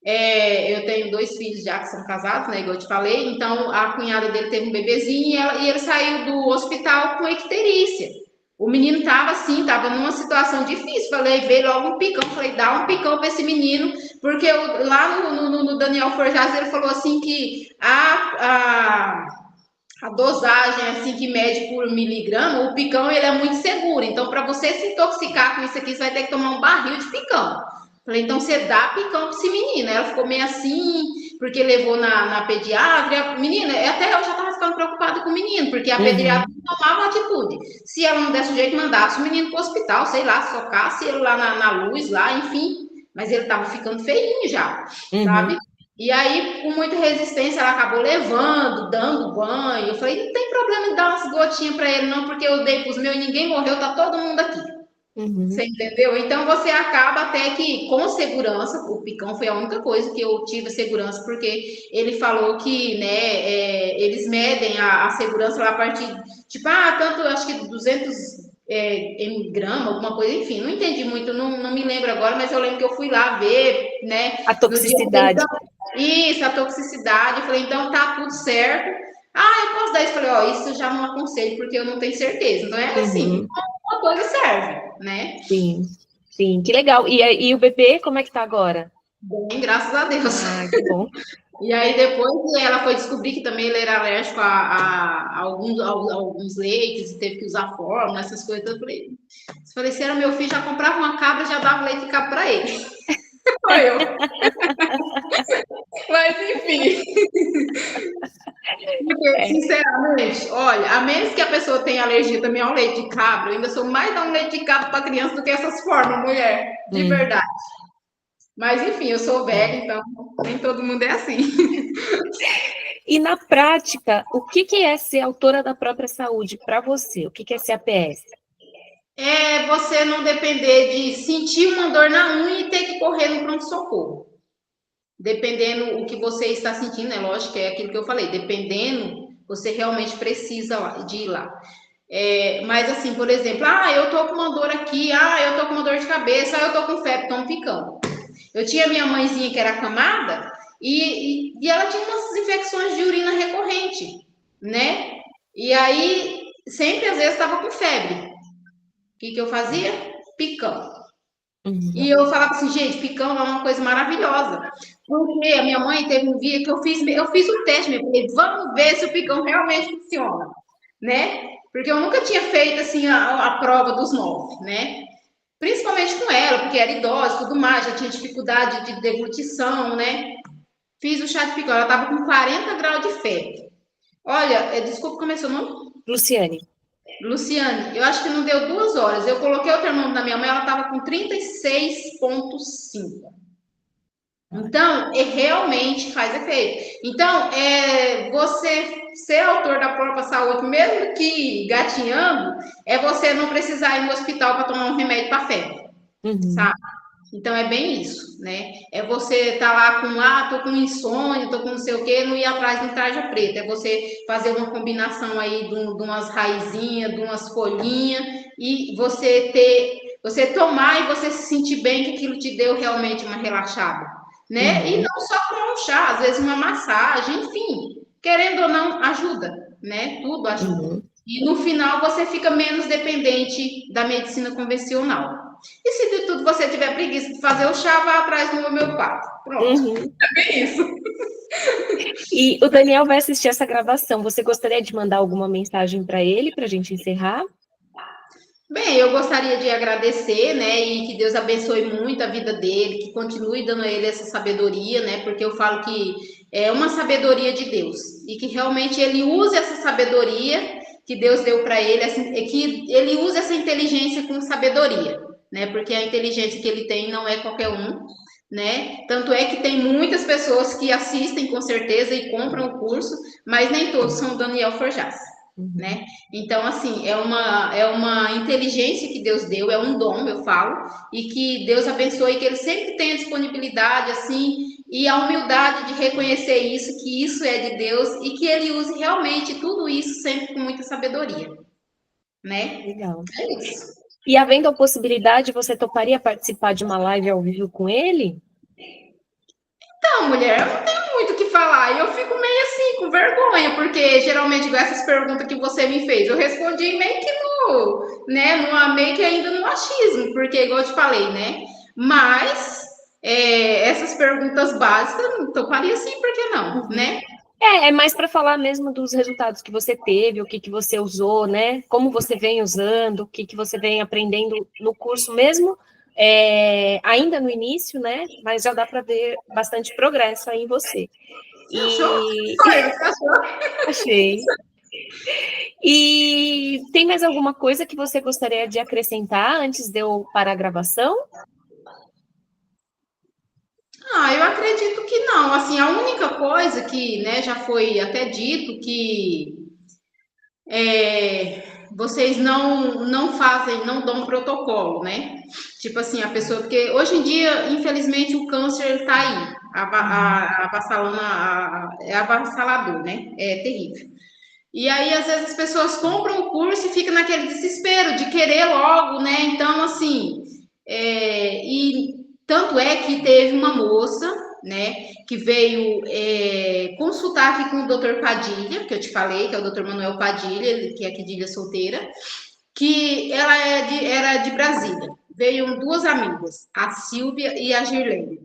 [SPEAKER 2] Eu tenho 2 filhos já que são casados, né? Igual eu te falei. Então, a cunhada dele teve um bebezinho e ele saiu do hospital com icterícia. O menino tava assim, tava numa situação difícil. Falei, veio logo um picão. Falei, dá um picão para esse menino, porque lá no Daniel Forjaz ele falou assim que a dosagem assim que mede por miligrama, o picão ele é muito seguro. Então, para você se intoxicar com isso aqui, você vai ter que tomar um barril de picão. Falei, então você dá picão para esse menino. Ela ficou meio assim, porque levou na pediatra. Menina, até eu já estava ficando preocupada com o menino, porque a pediatra
[SPEAKER 1] Uhum,
[SPEAKER 2] tomava atitude. Se ela não desse o jeito, mandasse o menino para o hospital, sei lá, socasse ele lá na luz, lá, enfim. Mas ele estava ficando feinho já, sabe?
[SPEAKER 1] uhum,
[SPEAKER 2] E aí, com muita resistência, ela acabou levando, dando banho. Eu falei, não tem problema em dar umas gotinhas para ele, não, porque eu dei para os meus e ninguém morreu, tá todo mundo aqui. Você
[SPEAKER 1] uhum.
[SPEAKER 2] entendeu? Então você acaba até que, com segurança, o picão foi a única coisa que eu tive segurança, porque ele falou que, né, eles medem a segurança lá a partir, tipo, tanto, acho que 200 grama, alguma coisa, enfim, não entendi muito, não me lembro agora, mas eu lembro que eu fui lá ver, né,
[SPEAKER 1] A
[SPEAKER 2] no dia que ele
[SPEAKER 1] toxicidade.
[SPEAKER 2] isso, a toxicidade. Eu falei, então tá tudo certo. Eu posso dar isso. Eu falei, isso eu já não aconselho, porque eu não tenho certeza. Então é assim,
[SPEAKER 1] Uhum,
[SPEAKER 2] uma coisa serve, né?
[SPEAKER 1] sim, sim, que legal. E o bebê, como é que tá agora?
[SPEAKER 2] Bem, graças a Deus.
[SPEAKER 1] Ah, que bom.
[SPEAKER 2] E aí depois ela foi descobrir que também ele era alérgico a alguns leites e teve que usar fórmula, essas coisas. Eu falei, se era meu filho, já comprava uma cabra e já dava leite de cabra para ele. Foi eu. Mas enfim. Porque,
[SPEAKER 1] É.
[SPEAKER 2] sinceramente, olha, a menos que a pessoa tenha alergia também ao leite de cabra, eu ainda sou mais dar um leite de cabra para criança do que essas formas, mulher, de
[SPEAKER 1] Hum,
[SPEAKER 2] verdade. Mas enfim, eu sou velha,
[SPEAKER 1] é.
[SPEAKER 2] então nem todo mundo é assim.
[SPEAKER 1] E na prática, o que que é ser autora da própria saúde para você? O que que é ser APS?
[SPEAKER 2] É você não depender de sentir uma dor na unha e ter que correr no pronto-socorro. Dependendo o que você está sentindo, é lógico que é aquilo que eu falei, dependendo, você realmente precisa de ir lá. Mas assim, por exemplo, eu tô com uma dor aqui, eu tô com uma dor de cabeça, eu tô com febre, tomo picão. Eu tinha minha mãezinha que era acamada e ela tinha umas infecções de urina recorrente, né? E aí, sempre às vezes estava com febre. O que eu fazia? Picão. E
[SPEAKER 1] Uhum.
[SPEAKER 2] eu falava assim, gente, picão é uma coisa maravilhosa. Porque a minha mãe teve um dia que eu fiz o teste, eu falei, vamos ver se o picão realmente funciona, né? Porque eu nunca tinha feito assim a prova dos 9, né? Principalmente com ela, porque era idosa e tudo mais, já tinha dificuldade de deglutição, né? Fiz o chá de picão, ela estava com 40 graus de febre. Olha, desculpa, como é seu nome?
[SPEAKER 1] Luciane.
[SPEAKER 2] Luciane, eu acho que não deu 2 horas. Eu coloquei o termômetro na minha mãe, ela estava com 36,5. Então, realmente faz efeito. Então, você ser autor da própria saúde, mesmo que gatinhando, é você não precisar ir no hospital para tomar um remédio para febre,
[SPEAKER 1] Uhum.
[SPEAKER 2] sabe? Então é bem isso, né? É você estar lá com, tô com insônia, tô com não sei o quê, não ir atrás de tarja preta. É você fazer uma combinação aí de umas raizinhas, de umas folhinhas, e você tomar e você se sentir bem que aquilo te deu realmente uma relaxada, né? E
[SPEAKER 1] Uhum.
[SPEAKER 2] não só tomar um chá, às vezes uma massagem, enfim, querendo ou não, ajuda, né? Tudo ajuda.
[SPEAKER 1] Uhum.
[SPEAKER 2] E no final você fica menos dependente da medicina convencional. E se de tudo você tiver preguiça de fazer o chá, vá atrás do homeopata. Pronto.
[SPEAKER 1] Uhum.
[SPEAKER 2] É bem isso.
[SPEAKER 1] E o Daniel vai assistir essa gravação. Você gostaria de mandar alguma mensagem para ele, para a gente encerrar?
[SPEAKER 2] Bem, eu gostaria de agradecer, né, e que Deus abençoe muito a vida dele, que continue dando a ele essa sabedoria, né, porque eu falo que é uma sabedoria de Deus e que realmente ele use essa sabedoria que Deus deu para ele, assim, que ele use essa inteligência com sabedoria, né, porque a inteligência que ele tem não é qualquer um, né, tanto é que tem muitas pessoas que assistem com certeza e compram o curso, mas nem todos são Daniel Forjas,
[SPEAKER 1] Uhum.
[SPEAKER 2] né? Então, assim, é uma inteligência que Deus deu, é um dom, eu falo, e que Deus abençoe, que ele sempre tenha disponibilidade, assim, e a humildade de reconhecer isso, que isso é de Deus, e que ele use realmente tudo isso sempre com muita sabedoria, né?
[SPEAKER 1] Legal.
[SPEAKER 2] É isso.
[SPEAKER 1] E havendo a possibilidade, você toparia participar de uma live ao vivo com ele?
[SPEAKER 2] Então, mulher, eu não tenho muito o que falar, eu fico meio assim, com vergonha, porque geralmente, igual essas perguntas que você me fez, eu respondi meio que meio que ainda no achismo, porque, igual eu te falei, né? Mas essas perguntas básicas, toparia sim, por que não,
[SPEAKER 1] Uhum.
[SPEAKER 2] né?
[SPEAKER 1] É mais para falar mesmo dos resultados que você teve, o que que você usou, né? Como você vem usando, o que que você vem aprendendo no curso mesmo, ainda no início, né? Mas já dá para ver bastante progresso aí em você.
[SPEAKER 2] Você achou?
[SPEAKER 1] E
[SPEAKER 2] Foi, você achou?
[SPEAKER 1] achei. E tem mais alguma coisa que você gostaria de acrescentar antes de eu parar a gravação?
[SPEAKER 2] Eu acredito que não. Assim, a única coisa que, né, já foi até dito que vocês não fazem, não dão protocolo, né? Tipo assim, a pessoa, porque hoje em dia, infelizmente, o câncer está aí, avassalando, é avassalador, né? É terrível. E aí, às vezes, as pessoas compram o curso e ficam naquele desespero de querer logo, né? Então, assim, e tanto é que teve uma moça, né, que veio consultar aqui com o doutor Padilha, que eu te falei, que é o doutor Manuel Padilha, que é aqui de Ilha Solteira, que ela era de Brasília. Veio duas amigas, a Silvia e a Girlene.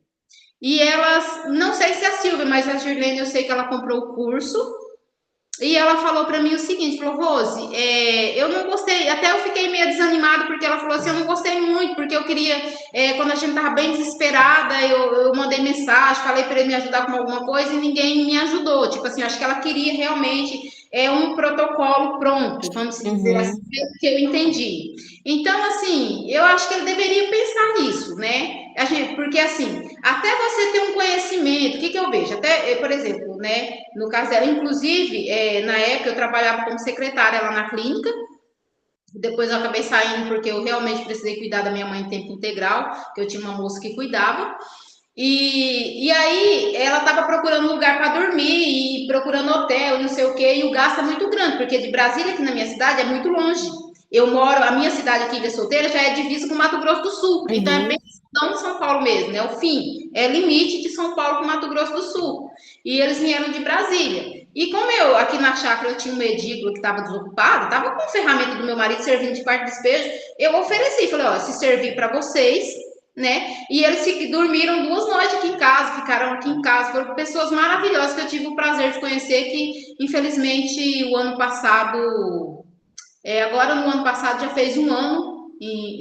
[SPEAKER 2] E elas, não sei se é a Silvia, mas a Girlene eu sei que ela comprou o curso e ela falou para mim o seguinte, falou, Rose, eu não gostei, até eu fiquei meio desanimada, porque ela falou assim, eu não gostei muito, porque eu queria, quando a gente tava bem desesperada, eu mandei mensagem, falei para ele me ajudar com alguma coisa e ninguém me ajudou, tipo assim, acho que ela queria realmente um protocolo pronto, vamos dizer assim,
[SPEAKER 1] Uhum.
[SPEAKER 2] que eu entendi. Então, assim, eu acho que ele deveria pensar nisso, né? Porque assim, até você ter um conhecimento, o que eu vejo? Até, por exemplo, né? No caso dela, inclusive, na época eu trabalhava como secretária lá na clínica, depois eu acabei saindo porque eu realmente precisei cuidar da minha mãe em tempo integral, que eu tinha uma moça que cuidava. E aí ela estava procurando lugar para dormir e procurando hotel, não sei o quê, e o gasto é muito grande, porque de Brasília, aqui na minha cidade, é muito longe. Eu moro, a minha cidade aqui, Ilha Solteira, já é divisa com Mato Grosso do Sul, então é
[SPEAKER 1] Uhum.
[SPEAKER 2] bem não São Paulo mesmo, né? O fim, é limite de São Paulo com Mato Grosso do Sul. E eles vieram de Brasília. E como eu, aqui na chácara, eu tinha uma edícula que estava desocupada, estava com ferramenta do meu marido servindo de quarto de despejo, eu ofereci, falei, ó, se servir para vocês, né? E eles dormiram 2 noites aqui em casa, ficaram aqui em casa, foram pessoas maravilhosas que eu tive o prazer de conhecer, que infelizmente o ano passado, agora no ano passado já fez um ano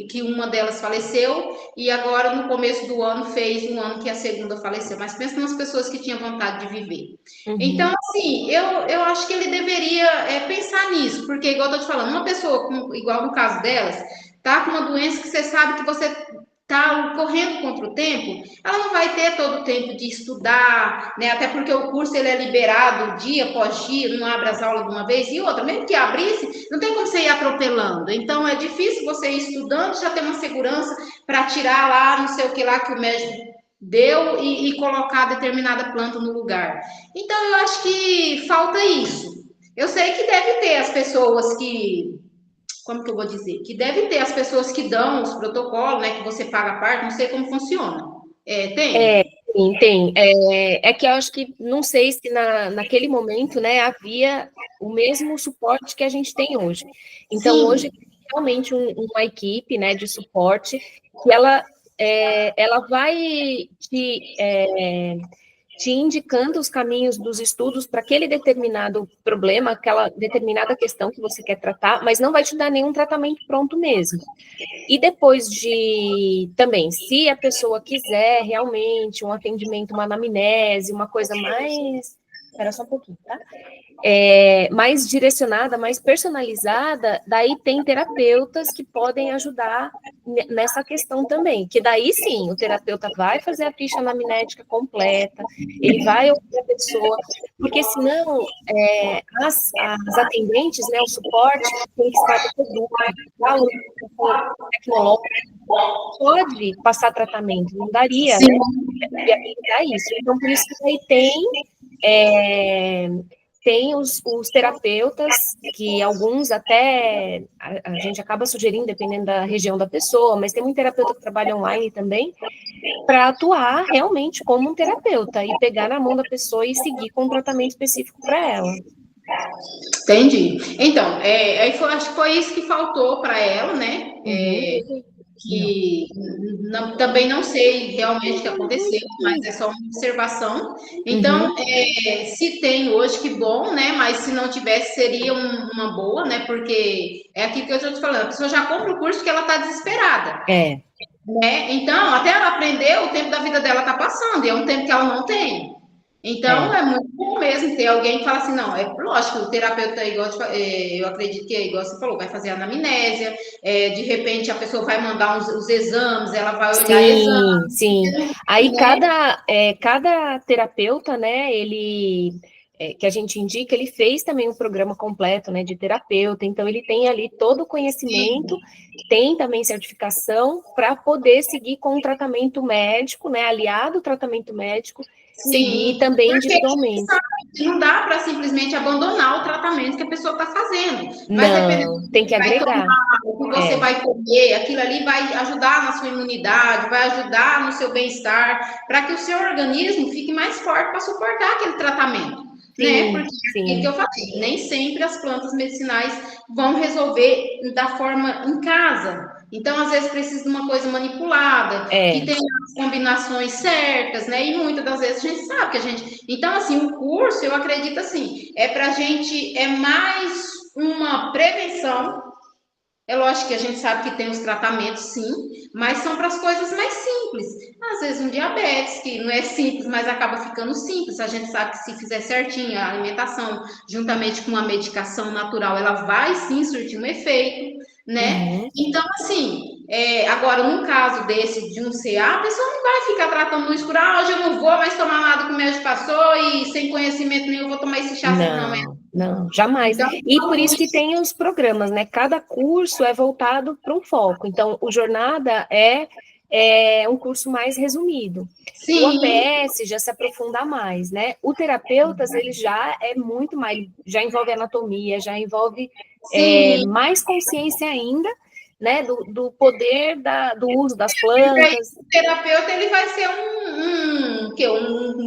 [SPEAKER 2] que uma delas faleceu, e agora no começo do ano fez um ano que a segunda faleceu. Mas pensa nas pessoas que tinham vontade de viver. Então,
[SPEAKER 1] Uhum.
[SPEAKER 2] assim, eu acho que ele deveria pensar nisso, porque, igual eu tô te falando, uma pessoa, igual no caso delas, tá com uma doença que você sabe que você tá correndo contra o tempo, ela não vai ter todo o tempo de estudar, né? Até porque o curso ele é liberado dia após dia, não abre as aulas de uma vez e outra, mesmo que abrisse, não tem como você ir atropelando. Então é difícil você ir estudando, já ter uma segurança para tirar lá, não sei o que lá que o médico deu e colocar determinada planta no lugar. Então eu acho que falta isso. Eu sei que deve ter as pessoas que, como que eu vou dizer? Que deve ter as pessoas que dão os protocolos, né? Que você paga a parte, não sei como funciona.
[SPEAKER 1] É,
[SPEAKER 2] Tem?
[SPEAKER 1] sim, tem. É que eu acho que, não sei se naquele momento, né, havia o mesmo suporte que a gente tem hoje. Então, hoje,
[SPEAKER 2] Sim,
[SPEAKER 1] tem realmente uma equipe, né, de suporte, que ela vai te indicando os caminhos dos estudos para aquele determinado problema, aquela determinada questão que você quer tratar, mas não vai te dar nenhum tratamento pronto mesmo. E depois também, se a pessoa quiser realmente um atendimento, uma anamnese, uma coisa mais. Espera só um pouquinho, tá? Mais direcionada, mais personalizada, daí tem terapeutas que podem ajudar nessa questão também, que daí sim, o terapeuta vai fazer a ficha anamnética completa, ele vai ouvir a pessoa, porque senão as atendentes, né, o suporte tem que estar adequado, tecnológico, pode passar tratamento, não daria,
[SPEAKER 2] sim.
[SPEAKER 1] né, viabilizar isso. Então, por isso que aí é, tem os terapeutas, que alguns até a gente acaba sugerindo, dependendo da região da pessoa, mas tem muito terapeuta que trabalha online também, para atuar realmente como um terapeuta e pegar na mão da pessoa e seguir com um tratamento específico para ela.
[SPEAKER 2] Entendi. Então, acho que foi isso que faltou para ela, né?
[SPEAKER 1] Uhum.
[SPEAKER 2] Que também não sei realmente o que aconteceu, mas é só uma observação. Então,
[SPEAKER 1] Uhum.
[SPEAKER 2] se tem hoje, que bom, né? Mas se não tivesse, seria uma boa, né? Porque é aquilo que eu estou te falando, a pessoa já compra o curso porque ela está desesperada,
[SPEAKER 1] É,
[SPEAKER 2] né? Então, até ela aprender, o tempo da vida dela está passando, e é um tempo que ela não tem. Então,
[SPEAKER 1] é.
[SPEAKER 2] é muito bom mesmo ter alguém que fala assim, não, é lógico, o terapeuta, eu acredito que é igual você falou, vai fazer anamnésia, de repente a pessoa vai mandar os exames, ela vai olhar
[SPEAKER 1] Sim,
[SPEAKER 2] exames,
[SPEAKER 1] sim. Aí
[SPEAKER 2] né?
[SPEAKER 1] cada terapeuta, né, que a gente indica, ele fez também um programa completo, né, de terapeuta, então ele tem ali todo o conhecimento, tem também certificação para poder seguir com o tratamento médico, né, aliado ao tratamento médico, seguir
[SPEAKER 2] Sim,
[SPEAKER 1] também
[SPEAKER 2] porque a gente
[SPEAKER 1] individualmente.
[SPEAKER 2] sabe que não dá para simplesmente abandonar o tratamento que a pessoa está fazendo. Vai depender do
[SPEAKER 1] Não,
[SPEAKER 2] que
[SPEAKER 1] tem que
[SPEAKER 2] você vai
[SPEAKER 1] agregar.
[SPEAKER 2] tomar, do que você
[SPEAKER 1] É,
[SPEAKER 2] vai comer, aquilo ali vai ajudar na sua imunidade, vai ajudar no seu bem-estar, para que o seu organismo fique mais forte para suportar aquele tratamento. Né? Porque
[SPEAKER 1] sim,
[SPEAKER 2] é aquilo que eu
[SPEAKER 1] sim.
[SPEAKER 2] falei, nem sempre as plantas medicinais vão resolver da forma em casa. Então, às vezes, precisa de uma coisa manipulada, que
[SPEAKER 1] É.
[SPEAKER 2] tem as combinações certas, né? E muitas das vezes a gente sabe que a gente. Então, assim, o curso, eu acredito assim, para a gente, é mais uma prevenção. É lógico que a gente sabe que tem os tratamentos, sim, mas são para as coisas mais simples. Às vezes um diabetes, que não é simples, mas acaba ficando simples. A gente sabe que se fizer certinho a alimentação, juntamente com a medicação natural, ela vai sim surtir um efeito, né?
[SPEAKER 1] Uhum.
[SPEAKER 2] Então, assim, agora, num caso desse de um CA, a pessoa não vai ficar tratando no escuro, hoje eu não vou mais tomar nada que o médico passou e sem conhecimento nenhum eu vou tomar esse chá assim, não é?
[SPEAKER 1] Não, não, jamais.
[SPEAKER 2] Então,
[SPEAKER 1] E por isso que tem os programas, né? Cada curso é voltado para um foco. Então, o Jornada é um curso mais resumido. O
[SPEAKER 2] Sim,
[SPEAKER 1] APS já se aprofunda mais, né? O terapeutas, ele já é muito mais, já envolve anatomia, já envolve
[SPEAKER 2] sim.
[SPEAKER 1] mais consciência ainda, né, do poder do uso das
[SPEAKER 2] Porque aí
[SPEAKER 1] plantas.
[SPEAKER 2] o terapeuta ele vai ser um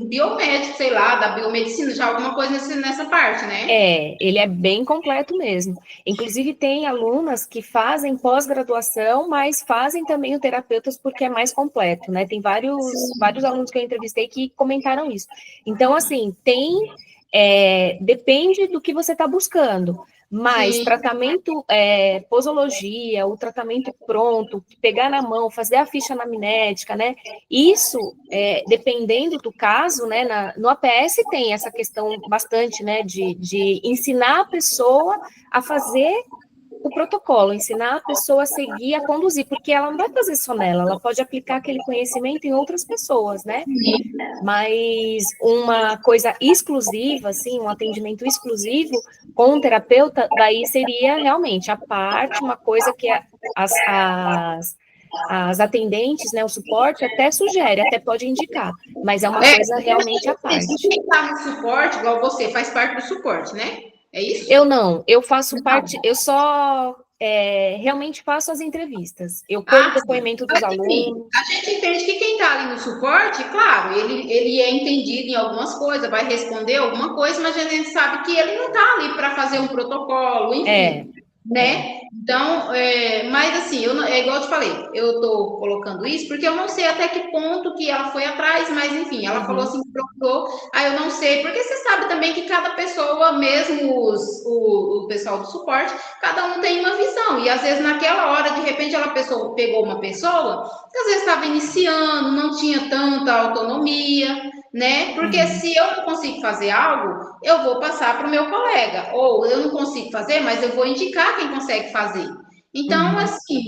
[SPEAKER 2] biomédico, sei lá, da biomedicina, já alguma coisa nessa parte, né?
[SPEAKER 1] Ele é bem completo mesmo. Inclusive, tem alunas que fazem pós-graduação, mas fazem também o terapeutas porque é mais completo, né? Tem vários alunos que eu entrevistei que comentaram isso. Então, assim, depende do que você está buscando. Mas
[SPEAKER 2] Sim.
[SPEAKER 1] tratamento, posologia, o tratamento pronto, pegar na mão, fazer a ficha anamnética, né? Isso, dependendo do caso, né? No APS tem essa questão bastante, né? De ensinar a pessoa a fazer o protocolo, ensinar a pessoa a seguir, a conduzir, porque ela não vai fazer só nela, ela pode aplicar aquele conhecimento em outras pessoas, né? Mas uma coisa exclusiva, assim, um atendimento exclusivo com um terapeuta, daí seria realmente a parte, uma coisa que as, as, as atendentes, né, o suporte até sugere, até pode indicar, mas é uma
[SPEAKER 2] É,
[SPEAKER 1] coisa realmente à parte.
[SPEAKER 2] quem está no suporte, igual você, faz parte do suporte, né? É isso?
[SPEAKER 1] Eu não, eu faço parte,
[SPEAKER 2] Não.
[SPEAKER 1] eu só realmente faço as entrevistas, eu colho o
[SPEAKER 2] Ah, sim.
[SPEAKER 1] depoimento dos
[SPEAKER 2] Mas assim,
[SPEAKER 1] alunos.
[SPEAKER 2] a gente entende que quem está ali no suporte, claro, ele é entendido em algumas coisas, vai responder alguma coisa, mas a gente sabe que ele não está ali para fazer um protocolo,
[SPEAKER 1] É,
[SPEAKER 2] enfim,
[SPEAKER 1] é.
[SPEAKER 2] né? Então, mas assim, é igual eu te falei, eu estou colocando isso porque eu não sei até que ponto que ela foi atrás, mas enfim, ela falou
[SPEAKER 1] Uhum,
[SPEAKER 2] assim que procurou, aí eu não sei, porque você sabe também que cada pessoa, mesmo o pessoal do suporte, cada um tem uma visão, e às vezes naquela hora, de repente, ela pegou uma pessoa que às vezes estava iniciando, não tinha tanta autonomia, né? Porque
[SPEAKER 1] uhum,
[SPEAKER 2] se eu não consigo fazer algo, eu vou passar para o meu colega, ou eu não consigo fazer, mas eu vou indicar quem consegue fazer. Então,
[SPEAKER 1] uhum,
[SPEAKER 2] assim,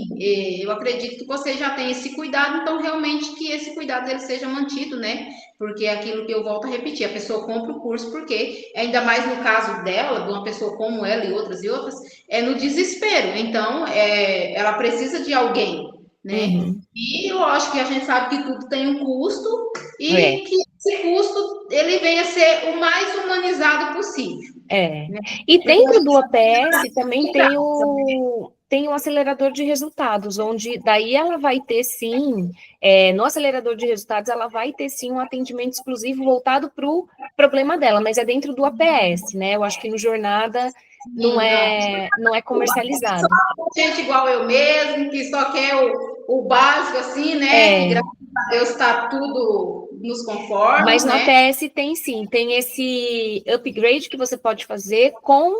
[SPEAKER 2] eu acredito que você já tem esse cuidado, então realmente que esse cuidado ele seja mantido, né? Porque é aquilo que eu volto a repetir, a pessoa compra o curso porque, ainda mais no caso dela, de uma pessoa como ela e outras, é no desespero. Então, ela precisa de alguém, né?
[SPEAKER 1] uhum.
[SPEAKER 2] E lógico que a gente sabe que tudo tem um custo
[SPEAKER 1] É.
[SPEAKER 2] e que esse custo ele venha a ser o mais humanizado possível,
[SPEAKER 1] É.
[SPEAKER 2] né?
[SPEAKER 1] E
[SPEAKER 2] Porque a
[SPEAKER 1] dentro
[SPEAKER 2] gente
[SPEAKER 1] do
[SPEAKER 2] sabe que
[SPEAKER 1] APS também
[SPEAKER 2] tem graça.
[SPEAKER 1] tem o acelerador de resultados, onde daí ela vai ter sim, no acelerador de resultados, ela vai ter sim um atendimento exclusivo voltado para o problema dela, mas é dentro do APS, né? Eu acho que no Jornada
[SPEAKER 2] Não.
[SPEAKER 1] não é
[SPEAKER 2] Só
[SPEAKER 1] comercializado.
[SPEAKER 2] gente igual eu mesmo, que só quer o básico, assim, né? Que
[SPEAKER 1] É,
[SPEAKER 2] graças a Deus está tudo nos conformes,
[SPEAKER 1] mas no
[SPEAKER 2] né?
[SPEAKER 1] APS tem sim, tem esse upgrade que você pode fazer com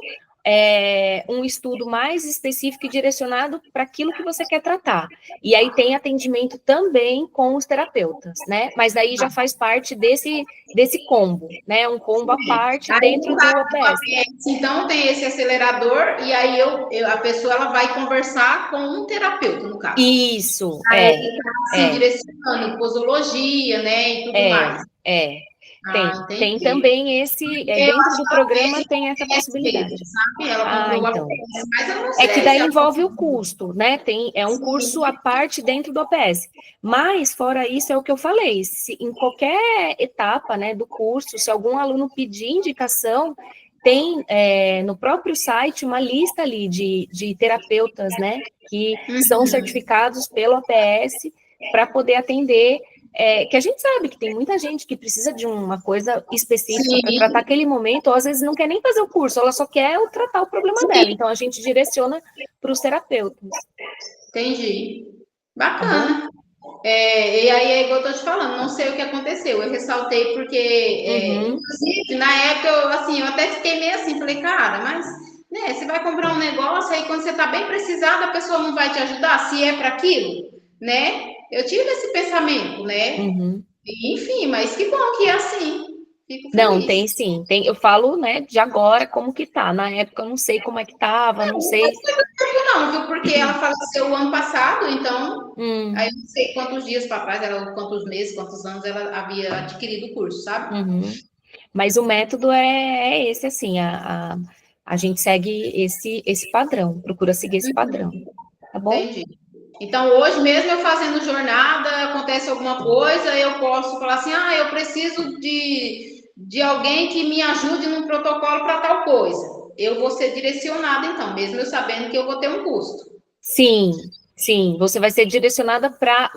[SPEAKER 1] um estudo mais específico e direcionado para aquilo que você quer tratar. E aí tem atendimento também com os terapeutas, né? Mas aí já faz parte desse combo, né? Um combo à parte
[SPEAKER 2] Aí,
[SPEAKER 1] dentro
[SPEAKER 2] no
[SPEAKER 1] do
[SPEAKER 2] caso do
[SPEAKER 1] APS.
[SPEAKER 2] APS, então, tem esse acelerador, e aí a pessoa ela vai conversar com um terapeuta, no caso.
[SPEAKER 1] Isso,
[SPEAKER 2] Aí ele está se
[SPEAKER 1] é,
[SPEAKER 2] direcionando, posologia, né, e tudo
[SPEAKER 1] é,
[SPEAKER 2] mais.
[SPEAKER 1] é.
[SPEAKER 2] Ah,
[SPEAKER 1] Tem
[SPEAKER 2] entendi.
[SPEAKER 1] também
[SPEAKER 2] Eu
[SPEAKER 1] dentro
[SPEAKER 2] acho
[SPEAKER 1] do
[SPEAKER 2] que ela
[SPEAKER 1] programa
[SPEAKER 2] fez de
[SPEAKER 1] tem essa
[SPEAKER 2] APS mesmo,
[SPEAKER 1] possibilidade.
[SPEAKER 2] sabe? Ela
[SPEAKER 1] Ah,
[SPEAKER 2] comprou o
[SPEAKER 1] então.
[SPEAKER 2] APS, mas eu não
[SPEAKER 1] É que
[SPEAKER 2] sei se
[SPEAKER 1] daí
[SPEAKER 2] ela
[SPEAKER 1] envolve o
[SPEAKER 2] conseguiu.
[SPEAKER 1] custo, né? É um curso à
[SPEAKER 2] Sim,
[SPEAKER 1] parte dentro do APS. Mas, fora isso, é o que eu falei. Se em qualquer etapa, né, do curso, se algum aluno pedir indicação, tem no próprio site uma lista ali de terapeutas, né, que são certificados pelo APS para poder atender. Que a gente sabe que tem muita gente que precisa de uma coisa específica para tratar
[SPEAKER 2] sim,
[SPEAKER 1] aquele momento, ou às vezes não quer nem fazer o curso, ela só quer tratar o problema dela.
[SPEAKER 2] sim,
[SPEAKER 1] Então, a gente direciona para os terapeutas,
[SPEAKER 2] entendi.
[SPEAKER 1] tá bom?
[SPEAKER 2] Bacana. E aí é igual eu tô te falando, não sei o que aconteceu. Eu ressaltei porque,
[SPEAKER 1] Uhum,
[SPEAKER 2] inclusive, na época, eu até fiquei meio assim, falei, cara, mas, né, você vai comprar um negócio, aí quando você tá bem precisado, a pessoa não vai te ajudar, se é para aquilo, né? Eu tive esse pensamento, né?
[SPEAKER 1] uhum.
[SPEAKER 2] Enfim, mas que bom que é assim. Fico
[SPEAKER 1] Não,
[SPEAKER 2] feliz.
[SPEAKER 1] tem sim. Tem, eu falo, né, de agora como que tá. Na época eu não sei como é que tava, não sei.
[SPEAKER 2] Não, viu? Porque ela faleceu o ano passado, então, aí
[SPEAKER 1] Hum,
[SPEAKER 2] eu não sei quantos dias para trás, quantos meses, quantos anos ela havia adquirido o curso, sabe?
[SPEAKER 1] uhum. Mas o método é esse, assim, a gente segue esse padrão, procura seguir esse padrão, tá bom?
[SPEAKER 2] Entendi. Então, hoje mesmo eu fazendo jornada, acontece alguma coisa, eu posso falar assim, eu preciso de alguém que me ajude num protocolo para tal coisa. Eu vou ser direcionada, então, mesmo eu sabendo que eu vou ter um custo.
[SPEAKER 1] Sim, sim, você vai ser direcionada para.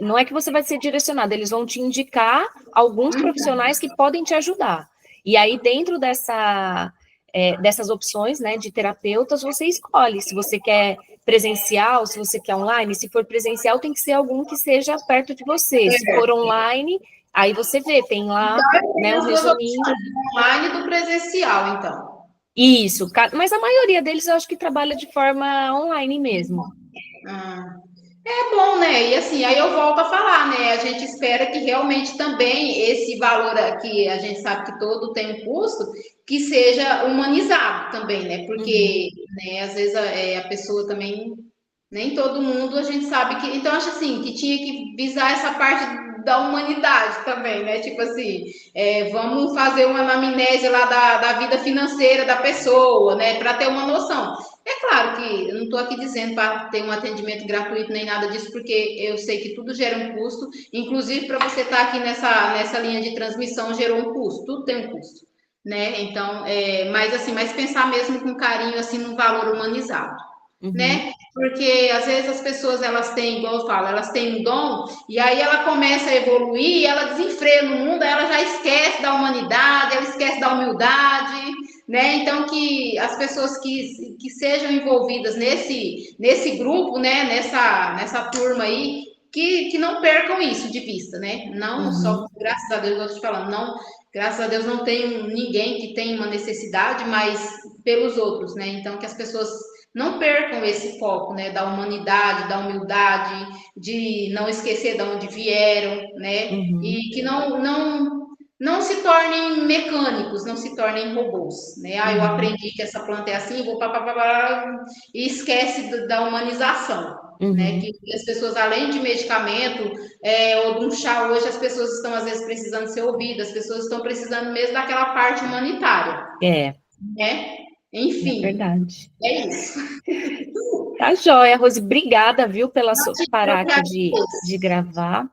[SPEAKER 1] Não é que você vai ser direcionada, eles vão te indicar alguns profissionais que podem te ajudar. E aí, dentro dessas opções, né, de terapeutas, você escolhe se você quer presencial, se você quer online. Se for presencial, tem que ser algum que seja perto de você. Se for online, aí você vê, tem lá,
[SPEAKER 2] Então,
[SPEAKER 1] né,
[SPEAKER 2] tem
[SPEAKER 1] um
[SPEAKER 2] as duas
[SPEAKER 1] resuminho.
[SPEAKER 2] opções, do online e do presencial, então.
[SPEAKER 1] Isso, mas a maioria deles eu acho que trabalha de forma online mesmo.
[SPEAKER 2] Ah. É bom, né? E assim, aí eu volto a falar, né? A gente espera que realmente também esse valor aqui, a gente sabe que todo tem um custo, que seja humanizado também, né?
[SPEAKER 1] Uhum,
[SPEAKER 2] Porque, né, às vezes a pessoa também, nem todo mundo a gente sabe que. Então, acho assim, que tinha que visar essa parte da humanidade também, né? Tipo assim, vamos fazer uma anamnese lá da vida financeira da pessoa, né? Para ter uma noção. É claro que eu não estou aqui dizendo para ter um atendimento gratuito nem nada disso, porque eu sei que tudo gera um custo, inclusive para você estar aqui nessa linha de transmissão gerou um custo, tudo tem um custo, né? Então, mas assim, mas pensar mesmo com carinho assim no valor humanizado,
[SPEAKER 1] uhum,
[SPEAKER 2] né? Porque às vezes as pessoas elas têm, igual eu falo, elas têm um dom e aí ela começa a evoluir, ela desenfreia no mundo, aí ela já esquece da humanidade, ela esquece da humildade, né? Então que as pessoas que sejam envolvidas nesse grupo, né? Nessa turma aí, que não percam isso de vista, né? Não
[SPEAKER 1] uhum.
[SPEAKER 2] só, graças a Deus, eu estou te falando, não, graças a Deus não tem ninguém que tem uma necessidade, mas pelos outros, né? Então que as pessoas não percam esse foco, né, da humanidade, da humildade, de não esquecer de onde vieram, né,
[SPEAKER 1] Uhum.
[SPEAKER 2] e que não se tornem mecânicos, não se tornem robôs, né? Eu
[SPEAKER 1] Uhum.
[SPEAKER 2] aprendi que essa planta é assim, vou e esquece da humanização, né?
[SPEAKER 1] Uhum.
[SPEAKER 2] Que as pessoas, além de medicamento ou de um chá, hoje as pessoas estão às vezes precisando ser ouvidas, as pessoas estão precisando mesmo daquela parte humanitária,
[SPEAKER 1] É
[SPEAKER 2] né? Enfim,
[SPEAKER 1] verdade.
[SPEAKER 2] é isso.
[SPEAKER 1] Tá joia, Rose. Obrigada, viu, pela parar
[SPEAKER 2] Eu que
[SPEAKER 1] aqui de
[SPEAKER 2] agradeço.
[SPEAKER 1] gravar.